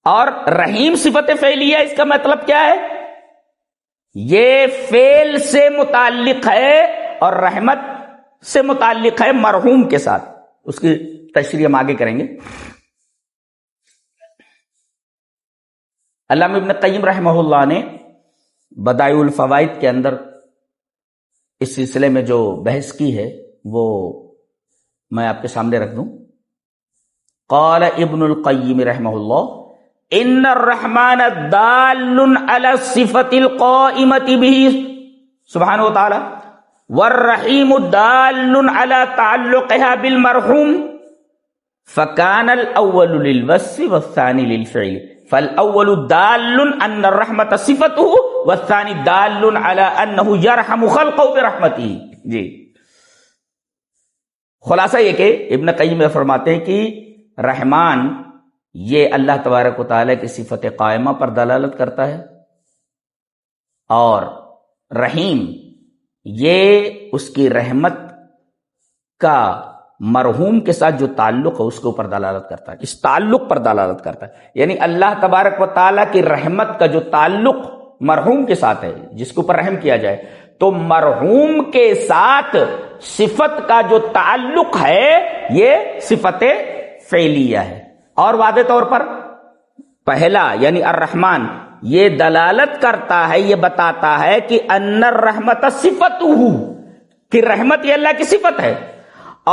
اور رحیم صفت فعلیہ، اس کا مطلب کیا ہے؟ یہ فعل سے متعلق ہے اور رحمت سے متعلق ہے مرحوم کے ساتھ. اس کی تشریح ہم آگے کریں گے. علامہ ابن قیم رحمہ اللہ نے بدائع الفوائد کے اندر اس سلسلے میں جو بحث کی ہے وہ میں آپ کے سامنے رکھ دوں. قال ابن القیم رحمہ اللہ ان الرحمن دال علی الصفۃ القائمۃ بہ سبحانہ و تعالی والرحیم دال علی تعلقها بالمرحوم فکان الاول للوصف والثانی للفعل فالاول دال ان الرحمۃ صفته والثانی دال علی انه یرحم خلقه برحمته. جی خلاصہ یہ کہ ابن قیم فرماتے ہیں کہ رحمان یہ اللہ تبارک و تعالیٰ کی صفت قائمہ پر دلالت کرتا ہے، اور رحیم یہ اس کی رحمت کا مرحوم کے ساتھ جو تعلق ہے اس کے اوپر دلالت کرتا ہے، اس تعلق پر دلالت کرتا ہے. یعنی اللہ تبارک و تعالیٰ کی رحمت کا جو تعلق مرحوم کے ساتھ ہے، جس کے اوپر رحم کیا جائے، تو مرحوم کے ساتھ صفت کا جو تعلق ہے یہ صفت فعلیہ ہے. اور واضح طور پر پہلا یعنی الرحمن یہ دلالت کرتا ہے، یہ بتاتا ہے کہ ان الرحمت صفته، کہ رحمت یہ اللہ کی صفت ہے.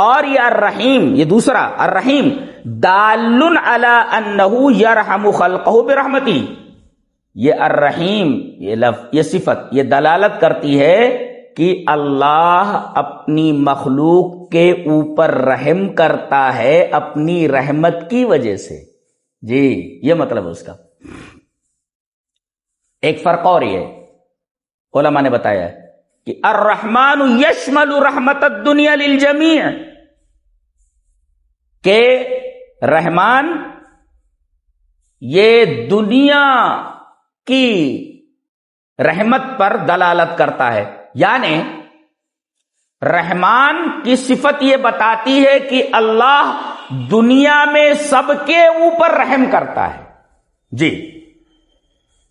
اور یہ الرحیم یہ دوسرا الرحیم دال علی انہ یرحم خلقہ برحمتی، یہ الرحیم یہ لفظ یہ صفت یہ دلالت کرتی ہے کہ اللہ اپنی مخلوق کے اوپر رحم کرتا ہے اپنی رحمت کی وجہ سے. جی یہ مطلب ہے اس کا. ایک فرق اور یہ علماء نے بتایا ہے کہ الرحمن یشمل رحمت الدنیا للجمیع، کہ رحمان یہ دنیا کی رحمت پر دلالت کرتا ہے. یعنی رحمان کی صفت یہ بتاتی ہے کہ اللہ دنیا میں سب کے اوپر رحم کرتا ہے. جی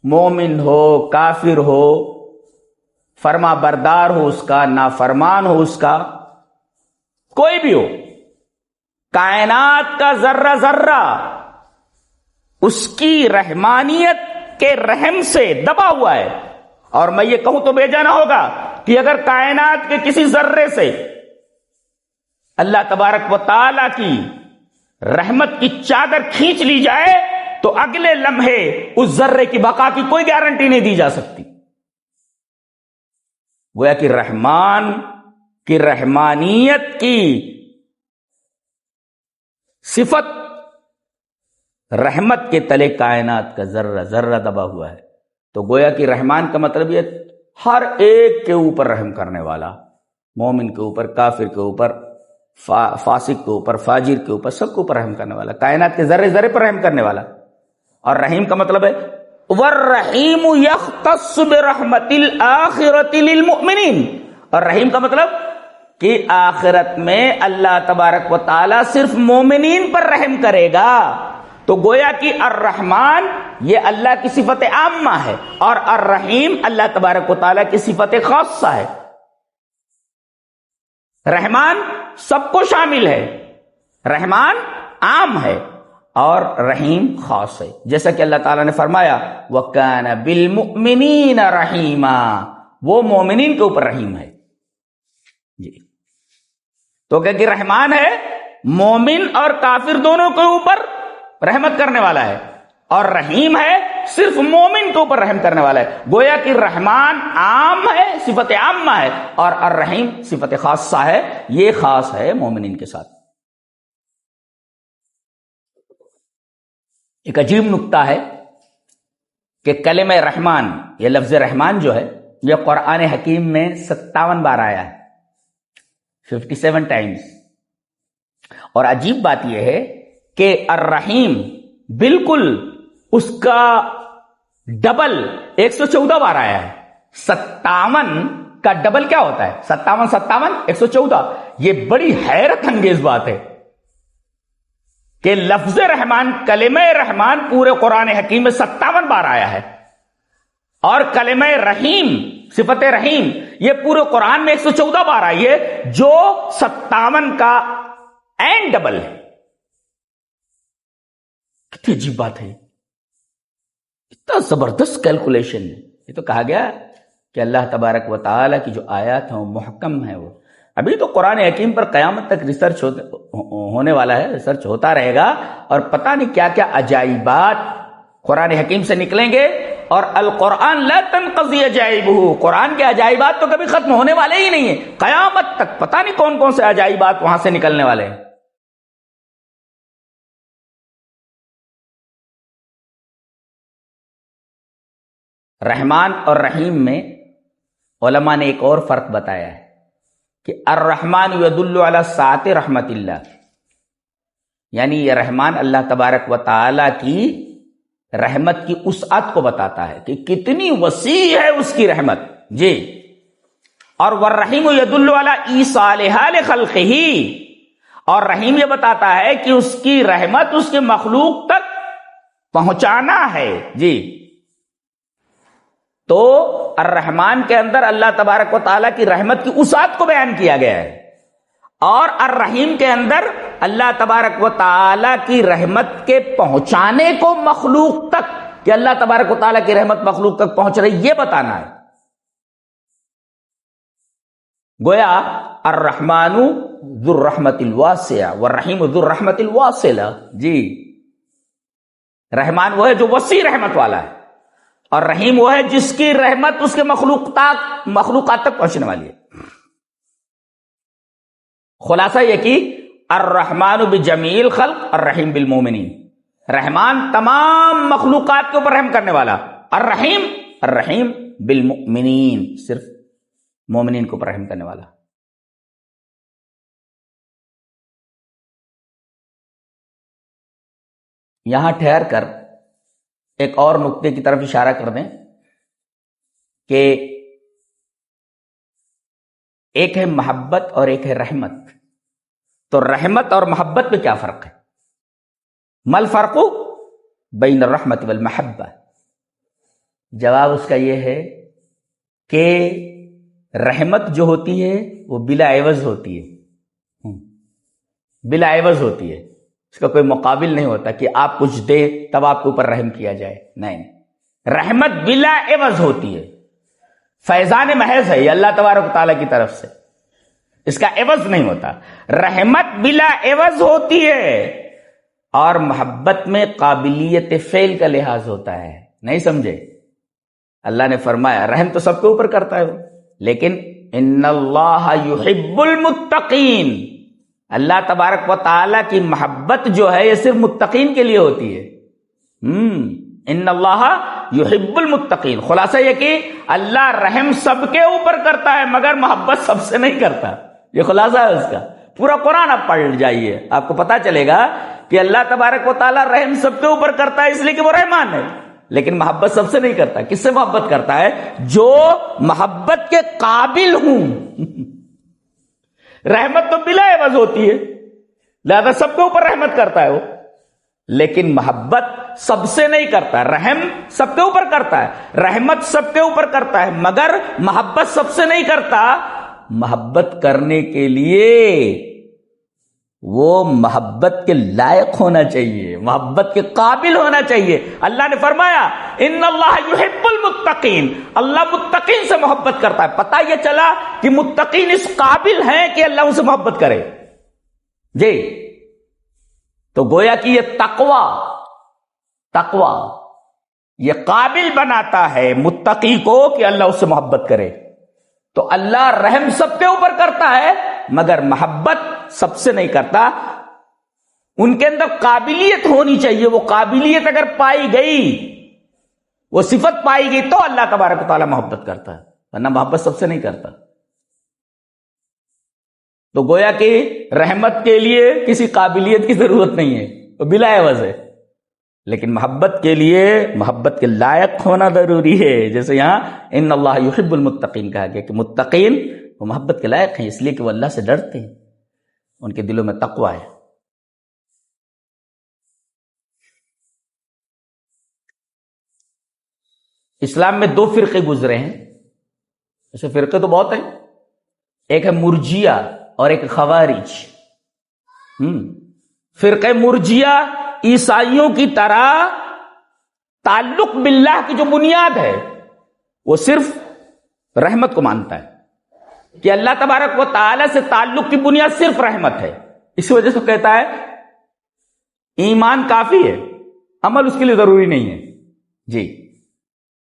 مومن ہو، کافر ہو، فرما بردار ہو اس کا، نافرمان ہو اس کا، کوئی بھی ہو، کائنات کا ذرہ ذرہ اس کی رحمانیت کے رحم سے دبا ہوا ہے. اور میں یہ کہوں تو بے جانا ہوگا کہ اگر کائنات کے کسی ذرے سے اللہ تبارک و تعالی کی رحمت کی چادر کھینچ لی جائے تو اگلے لمحے اس ذرے کی بقا کی کوئی گارنٹی نہیں دی جا سکتی. گویا کہ رحمان کی رحمانیت کی صفت رحمت کے تلے کائنات کا ذرہ ذرہ دبا ہوا ہے. تو گویا کہ رحمان کا مطلب یہ ہر ایک کے اوپر رحم کرنے والا، مومن کے اوپر، کافر کے اوپر، فاسق کے اوپر، فاجر کے اوپر، سب کے اوپر رحم کرنے والا، کائنات کے ذرے ذرے پر رحم کرنے والا. اور رحیم کا مطلب ہے والرحیم یختص برحمت الآخرۃ للمؤمنین، اور رحیم کا مطلب کہ آخرت میں اللہ تبارک و تعالی صرف مومنین پر رحم کرے گا. تو گویا کہ الرحمن یہ اللہ کی صفت عامہ ہے اور الرحیم اللہ تبارک و تعالیٰ کی صفت خاصہ ہے. رحمان سب کو شامل ہے، رحمان عام ہے اور رحیم خاص ہے. جیسا کہ اللہ تعالیٰ نے فرمایا وَكَانَ بِالْمُؤْمِنِينَ رَحِيمًا، وہ مومنین کے اوپر رحیم ہے. جی تو کہ رحمان ہے مومن اور کافر دونوں کے اوپر رحمت کرنے والا ہے، اور رحیم ہے صرف مومن کے اوپر رحم کرنے والا ہے. گویا کہ رحمان عام ہے، صفت عامہ ہے، اور الرحیم صفت خاصہ ہے، یہ خاص ہے مومنین کے ساتھ. ایک عجیب نکتہ ہے کہ کلمہ رحمان یہ لفظ رحمان جو ہے یہ قرآن حکیم میں 57 بار آیا ہے، 57 ٹائمز. اور عجیب بات یہ ہے کہ الرحیم بالکل اس کا ڈبل 114 بار آیا ہے. 57 کا ڈبل کیا ہوتا ہے؟ 57 114. یہ بڑی حیرت انگیز بات ہے کہ لفظ رحمان، کلمہ رحمان پورے قرآن حکیم میں 57 بار آیا ہے، اور کلمہ رحیم، صفت رحیم، یہ پورے قرآن میں 114 بار آئی ہے، جو 57 کا این ڈبل ہے. کتنی عجیب بات ہے، اتنا زبردست کیلکولیشن ہے. یہ تو کہا گیا کہ اللہ تبارک و تعالیٰ کی جو آیات ہیں وہ محکم ہے. وہ ابھی تو قرآن حکیم پر قیامت تک ریسرچ ہونے والا ہے، ریسرچ ہوتا رہے گا، اور پتہ نہیں کیا کیا عجائبات قرآن حکیم سے نکلیں گے، اور القرآن لا تنقضی عجائبہ، قرآن کے عجائبات تو کبھی ختم ہونے والے ہی نہیں ہیں، قیامت تک پتہ نہیں کون کون سے عجائبات وہاں سے نکلنے والے ہیں۔ رحمان اور رحیم میں علماء نے ایک اور فرق بتایا ہے کہ الرحمن یدل علی سعۃ رحمت اللہ، یعنی یہ رحمان اللہ تبارک و تعالی کی رحمت کی وسعت کو بتاتا ہے کہ کتنی وسیع ہے اس کی رحمت جی۔ اور والرحیم یدل علی ایصالھا لخلقہ، اور رحیم یہ بتاتا ہے کہ اس کی رحمت اس کے مخلوق تک پہنچانا ہے جی۔ تو الرحمان کے اندر اللہ تبارک و تعالیٰ کی رحمت کی وسعت کو بیان کیا گیا ہے، اور الرحیم کے اندر اللہ تبارک و تعالیٰ کی رحمت کے پہنچانے کو مخلوق تک، کہ اللہ تبارک و تعالیٰ کی رحمت مخلوق تک پہنچ رہی، یہ بتانا ہے۔ گویا الرحمن ذو الرحمت الواسعہ والرحیم ذو الرحمت الواصلہ جی۔ رحمان وہ ہے جو وسیع رحمت والا ہے، اور رحیم وہ ہے جس کی رحمت اس کے مخلوقات تک پہنچنے والی ہے۔ خلاصہ یہ کہ الرحمن بجمیع الخلق الرحیم بالمومنین، رحمان تمام مخلوقات کے اوپر رحم کرنے والا، الرحیم بالمؤمنین صرف مومنین کے اوپر رحم کرنے والا۔ یہاں ٹھہر کر ایک اور نقطے کی طرف اشارہ کر دیں کہ ایک ہے محبت اور ایک ہے رحمت، تو رحمت اور محبت میں کیا فرق ہے؟ ما الفرق بین الرحمت والمحبہ؟ جواب اس کا یہ ہے کہ رحمت جو ہوتی ہے وہ بلا عوض ہوتی ہے، بلا عوض ہوتی ہے، اس کا کوئی مقابل نہیں ہوتا کہ آپ کچھ دے تب آپ کے اوپر رحم کیا جائے، نہیں، رحمت بلا عوض ہوتی ہے، فیضان محض ہے یہ اللہ تبارک و تعالیٰ کی طرف سے، اس کا عوض نہیں ہوتا۔ رحمت بلا عوض ہوتی ہے، اور محبت میں قابلیت فعل کا لحاظ ہوتا ہے، نہیں سمجھے؟ اللہ نے فرمایا رحم تو سب کے اوپر کرتا ہے وہ، لیکن ان اللہ یحب المتقین، اللہ تبارک و تعالیٰ کی محبت جو ہے یہ صرف متقین کے لیے ہوتی ہے۔ ان اللہ یحب المتقین، خلاصہ یہ کہ اللہ رحم سب کے اوپر کرتا ہے مگر محبت سب سے نہیں کرتا، یہ خلاصہ ہے اس کا۔ پورا قرآن آپ پڑھ جائیے، آپ کو پتا چلے گا کہ اللہ تبارک و تعالیٰ رحم سب کے اوپر کرتا ہے اس لیے کہ وہ رحمان ہے، لیکن محبت سب سے نہیں کرتا۔ کس سے محبت کرتا ہے؟ جو محبت کے قابل ہوں۔ رحمت تو بلا عوض ہوتی ہے، لہذا سب کے اوپر رحمت کرتا ہے وہ، لیکن محبت سب سے نہیں کرتا۔ رحم سب کے اوپر کرتا ہے، رحمت سب کے اوپر کرتا ہے، مگر محبت سب سے نہیں کرتا۔ محبت کرنے کے لیے وہ محبت کے لائق ہونا چاہیے، محبت کے قابل ہونا چاہیے۔ اللہ نے فرمایا ان اللہ یحب المتقین، اللہ متقین سے محبت کرتا ہے۔ پتہ یہ چلا کہ متقین اس قابل ہیں کہ اللہ ان سے محبت کرے جی۔ تو گویا کہ یہ تقوی یہ قابل بناتا ہے متقی کو کہ اللہ اس سے محبت کرے۔ تو اللہ رحم سب کے اوپر کرتا ہے مگر محبت سب سے نہیں کرتا۔ ان کے اندر قابلیت ہونی چاہیے، وہ قابلیت اگر پائی گئی، وہ صفت پائی گئی تو اللہ تبارک و تعالیٰ محبت کرتا ہے، ورنہ محبت سب سے نہیں کرتا۔ تو گویا کہ رحمت کے لیے کسی قابلیت کی ضرورت نہیں ہے، وہ بلا عوض ہے، لیکن محبت کے لیے محبت کے لائق ہونا ضروری ہے۔ جیسے یہاں ان اللہ یحب المتقین کہا گیا کہ متقین وہ محبت کے لائق ہیں اس لیے کہ وہ اللہ سے ڈرتے ہیں، ان کے دلوں میں تقوی ہے۔ اسلام میں دو فرقے گزرے ہیں، ایسے فرقے تو بہت ہیں، ایک ہے مرجیہ اور ایک خوارج۔ فرقہ مرجیہ عیسائیوں کی طرح تعلق باللہ کی جو بنیاد ہے وہ صرف رحمت کو مانتا ہے کہ اللہ تبارک و تعالی سے تعلق کی بنیاد صرف رحمت ہے، اس وجہ سے کہتا ہے ایمان کافی ہے، عمل اس کے لیے ضروری نہیں ہے۔ جی.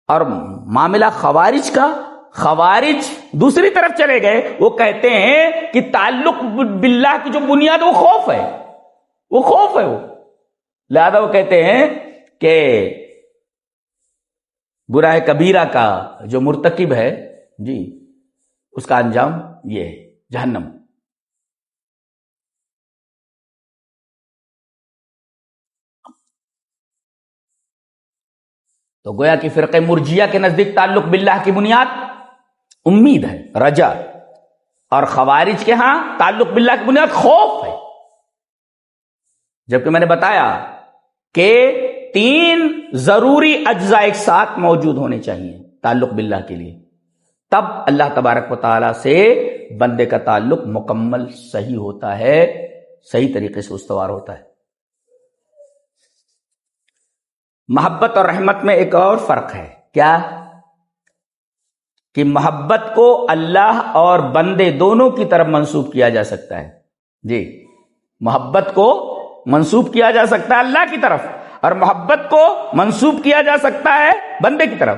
اور معاملہ خوارج کا، خوارج دوسری طرف چلے گئے، وہ کہتے ہیں کہ تعلق باللہ کی جو بنیاد وہ خوف ہے، وہ خوف ہے. وہ لہذا وہ کہتے ہیں کہ گناہ کبیرہ کا جو مرتکب ہے جی اس کا انجام یہ ہے جہنم. تو گویا کہ فرقہ مرجیہ کے نزدیک تعلق باللہ کی بنیاد امید ہے، رجا، اور خوارج کے ہاں تعلق باللہ کی بنیاد خوف ہے. جبکہ میں نے بتایا کہ 3 ضروری اجزاء ایک ساتھ موجود ہونے چاہیے تعلق باللہ کے لیے، تب اللہ تبارک و تعالی سے بندے کا تعلق مکمل صحیح ہوتا ہے، صحیح طریقے سے استوار ہوتا ہے. محبت اور رحمت میں ایک اور فرق ہے. کیا؟ کہ محبت کو اللہ اور بندے دونوں کی طرف منسوب کیا جا سکتا ہے. جی، محبت کو منسوب کیا جا سکتا ہے اللہ کی طرف، اور محبت کو منسوب کیا جا سکتا ہے بندے کی طرف.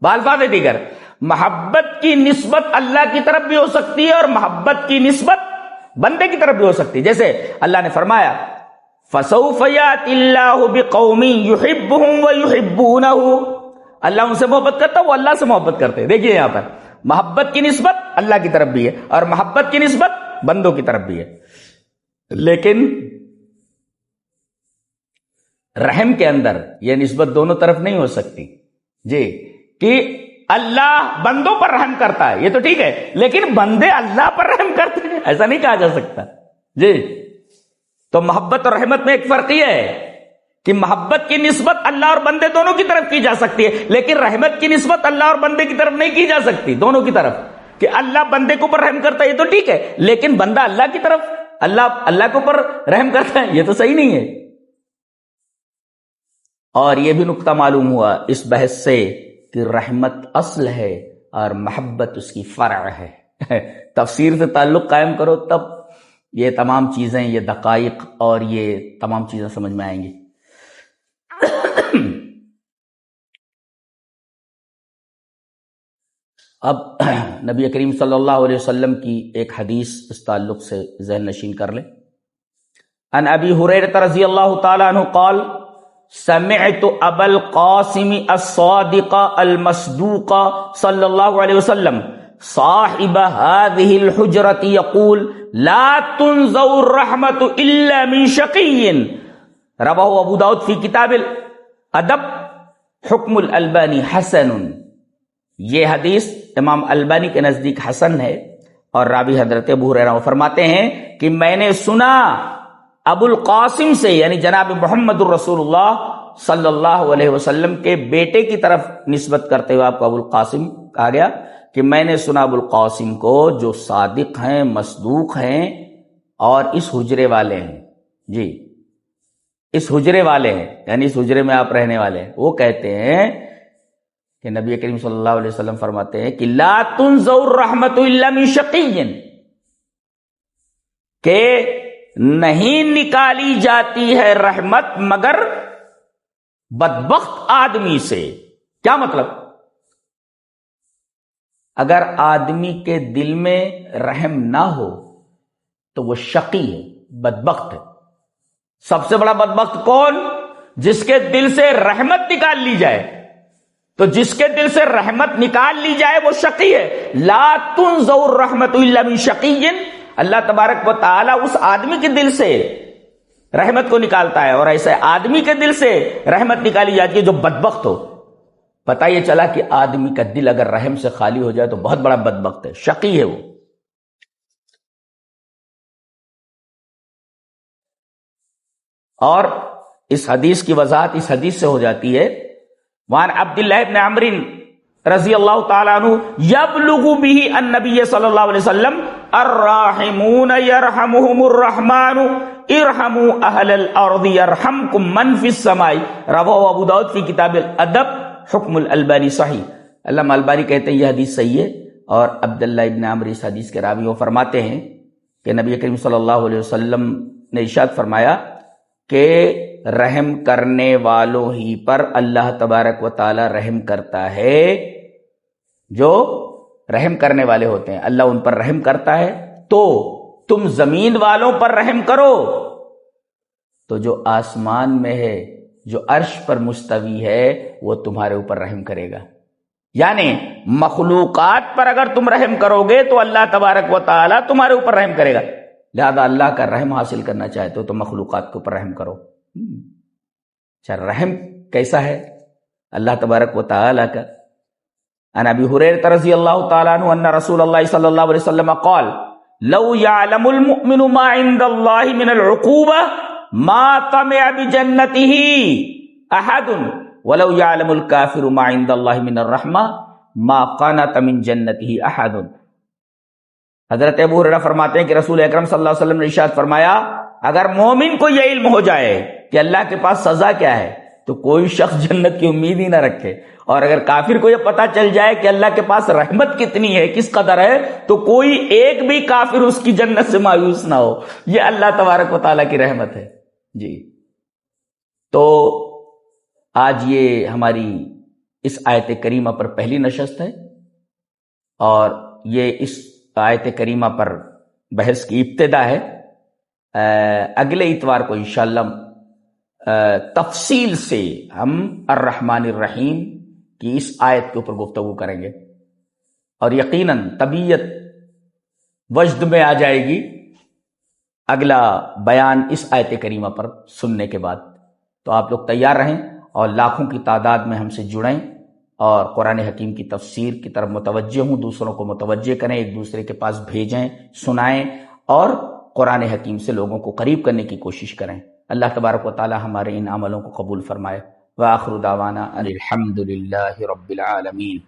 بالفاظ دیگر محبت کی نسبت اللہ کی طرف بھی ہو سکتی ہے اور محبت کی نسبت بندے کی طرف بھی ہو سکتی ہے. جیسے اللہ نے فرمایا فَسَوْفَ يَأْتِ اللَّهُ بِقَوْمٍ يُحِبُّهُمْ وَيُحِبُّونَهُ. اللہ ان سے محبت کرتا ہے، وہ اللہ سے محبت کرتے ہیں. دیکھیے یہاں پر محبت کی نسبت اللہ کی طرف بھی ہے اور محبت کی نسبت بندوں کی طرف بھی ہے. لیکن رحم کے اندر یہ نسبت دونوں طرف نہیں ہو سکتی. جی، کہ اللہ بندوں پر رحم کرتا ہے یہ تو ٹھیک ہے، لیکن بندے اللہ پر رحم کرتے ہیں ایسا نہیں کہا جا سکتا. جی، تو محبت اور رحمت میں ایک فرق یہ ہے کہ محبت کی نسبت اللہ اور بندے دونوں کی طرف کی جا سکتی ہے، لیکن رحمت کی نسبت اللہ اور بندے کی طرف نہیں کی جا سکتی، دونوں کی طرف. کہ اللہ بندے کے اوپر رحم کرتا ہے یہ تو ٹھیک ہے، لیکن بندہ اللہ کی طرف، اللہ کے اوپر رحم کرتا ہے یہ تو صحیح نہیں ہے. اور یہ بھی نقطہ معلوم ہوا اس بحث سے کہ رحمت اصل ہے اور محبت اس کی فرع ہے. تفسیر سے تعلق قائم کرو تب یہ تمام چیزیں، یہ دقائق اور یہ تمام چیزیں سمجھ میں آئیں گی. اب نبی کریم صلی اللہ علیہ وسلم کی ایک حدیث اس تعلق سے ذہن نشین کر لیں. ان ابی ہریرہ رضی اللہ تعالی عنہ قال سمعت ابا القاسم الصادق المصدوق صلی اللہ علیہ وسلم صاحب هذه الحجرة يقول لا تنزع الرحمة الا من شقي. رواه ابو داود فی کتاب الادب. حکم الالبانی حسن. یہ حدیث امام البانی کے نزدیک حسن ہے، اور راوی حضرت ابو ہریرہ فرماتے ہیں کہ میں نے سنا ابو القاسم سے، یعنی جناب محمد الرسول اللہ صلی اللہ علیہ وسلم کے بیٹے کی طرف نسبت کرتے ہوئے آپ کو ابو القاسم کہا گیا، کہ میں نے سنا ابو القاسم کو جو صادق ہیں، مصدوق ہیں اور اس حجرے والے ہیں. جی، اس حجرے والے ہیں یعنی اس حجرے میں آپ رہنے والے ہیں. وہ کہتے ہیں کہ نبی کریم صلی اللہ علیہ وسلم فرماتے ہیں کہ لا تنزع الرحمت الا من شقی، کہ نہیں نکالی جاتی ہے رحمت مگر بدبخت آدمی سے. کیا مطلب؟ اگر آدمی کے دل میں رحم نہ ہو تو وہ شقی ہے، بدبخت ہے. سب سے بڑا بدبخت کون؟ جس کے دل سے رحمت نکال لی جائے. تو جس کے دل سے رحمت نکال لی جائے وہ شقی ہے. لا تنزع الرحمت الا من شقی. اللہ تبارک و تعالی اس آدمی کے دل سے رحمت کو نکالتا ہے، اور ایسے آدمی کے دل سے رحمت نکالی جاتی ہے جو بدبخت ہو. پتہ یہ چلا کہ آدمی کا دل اگر رحم سے خالی ہو جائے تو بہت بڑا بدبخت ہے، شقی ہے وہ. اور اس حدیث کی وضاحت اس حدیث سے ہو جاتی ہے. وعن عبداللہ ابن عمرو رضی اللہ تعالی عنہ یبلغ به النبی صلی اللہ علیہ وسلم الراحمون یرحمهم الرحمن ارحموا اہل الارض یرحمکم من فی السماء. رواه ابو داود فی کتاب الادب. حکم الالبانی صحیح. علامہ البانی کہتے ہیں یہ حدیث صحیح ہے، اور عبداللہ ابن عمرو اس حدیث کے راوی وہ فرماتے ہیں کہ نبی کریم صلی اللہ علیہ وسلم نے ارشاد فرمایا کہ رحم کرنے والوں ہی پر اللہ تبارک و تعالی رحم کرتا ہے، جو رحم کرنے والے ہوتے ہیں اللہ ان پر رحم کرتا ہے۔ تو تم زمین والوں پر رحم کرو تو جو آسمان میں ہے، جو عرش پر مستوی ہے، وہ تمہارے اوپر رحم کرے گا۔ یعنی مخلوقات پر اگر تم رحم کرو گے تو اللہ تبارک و تعالی تمہارے اوپر رحم کرے گا، لہذا اللہ کا رحم حاصل کرنا چاہتے ہو تو مخلوقات کے اوپر رحم کرو۔ اچھا، رحم کیسا ہے اللہ تبارک و تعالی کا؟ عن ابی ہریرہ رضی اللہ تعالی عنہ ان رسول اللہ صلی اللہ علیہ وسلم قال لو يعلم المؤمن ما عند الله من العقوبة ما طمع بجنته احد ولو يعلم الكافر ما عند الله من الرحمة ما قنط من جنته احد۔ حضرت ابو ہریرہ فرماتے ہیں کہ رسول اکرم صلی اللہ علیہ وسلم نے ارشاد فرمایا، اگر مومن کو یہ علم ہو جائے کہ اللہ کے پاس سزا کیا ہے تو کوئی شخص جنت کی امید ہی نہ رکھے، اور اگر کافر کو یہ پتا چل جائے کہ اللہ کے پاس رحمت کتنی ہے، کس قدر ہے، تو کوئی ایک بھی کافر اس کی جنت سے مایوس نہ ہو۔ یہ اللہ تبارک و تعالیٰ کی رحمت ہے۔ جی، تو آج یہ ہماری اس آیت کریمہ پر پہلی نشست ہے، اور یہ اس آیت کریمہ پر بحث کی ابتدا ہے۔ اگلے اتوار کو انشاءاللہ تفصیل سے ہم الرحمن الرحیم کی اس آیت کے اوپر گفتگو کریں گے، اور یقیناً طبیعت وجد میں آ جائے گی اگلا بیان اس آیت کریمہ پر سننے کے بعد۔ تو آپ لوگ تیار رہیں اور لاکھوں کی تعداد میں ہم سے جڑیں، اور قرآن حکیم کی تفسیر کی طرف متوجہ ہوں، دوسروں کو متوجہ کریں، ایک دوسرے کے پاس بھیجیں، سنائیں، اور قرآن حکیم سے لوگوں کو قریب کرنے کی کوشش کریں۔ اللہ تبارک و تعالی ہمارے ان عملوں کو قبول فرمائے۔ وآخر دعوانا ان الحمد للہ رب العالمین۔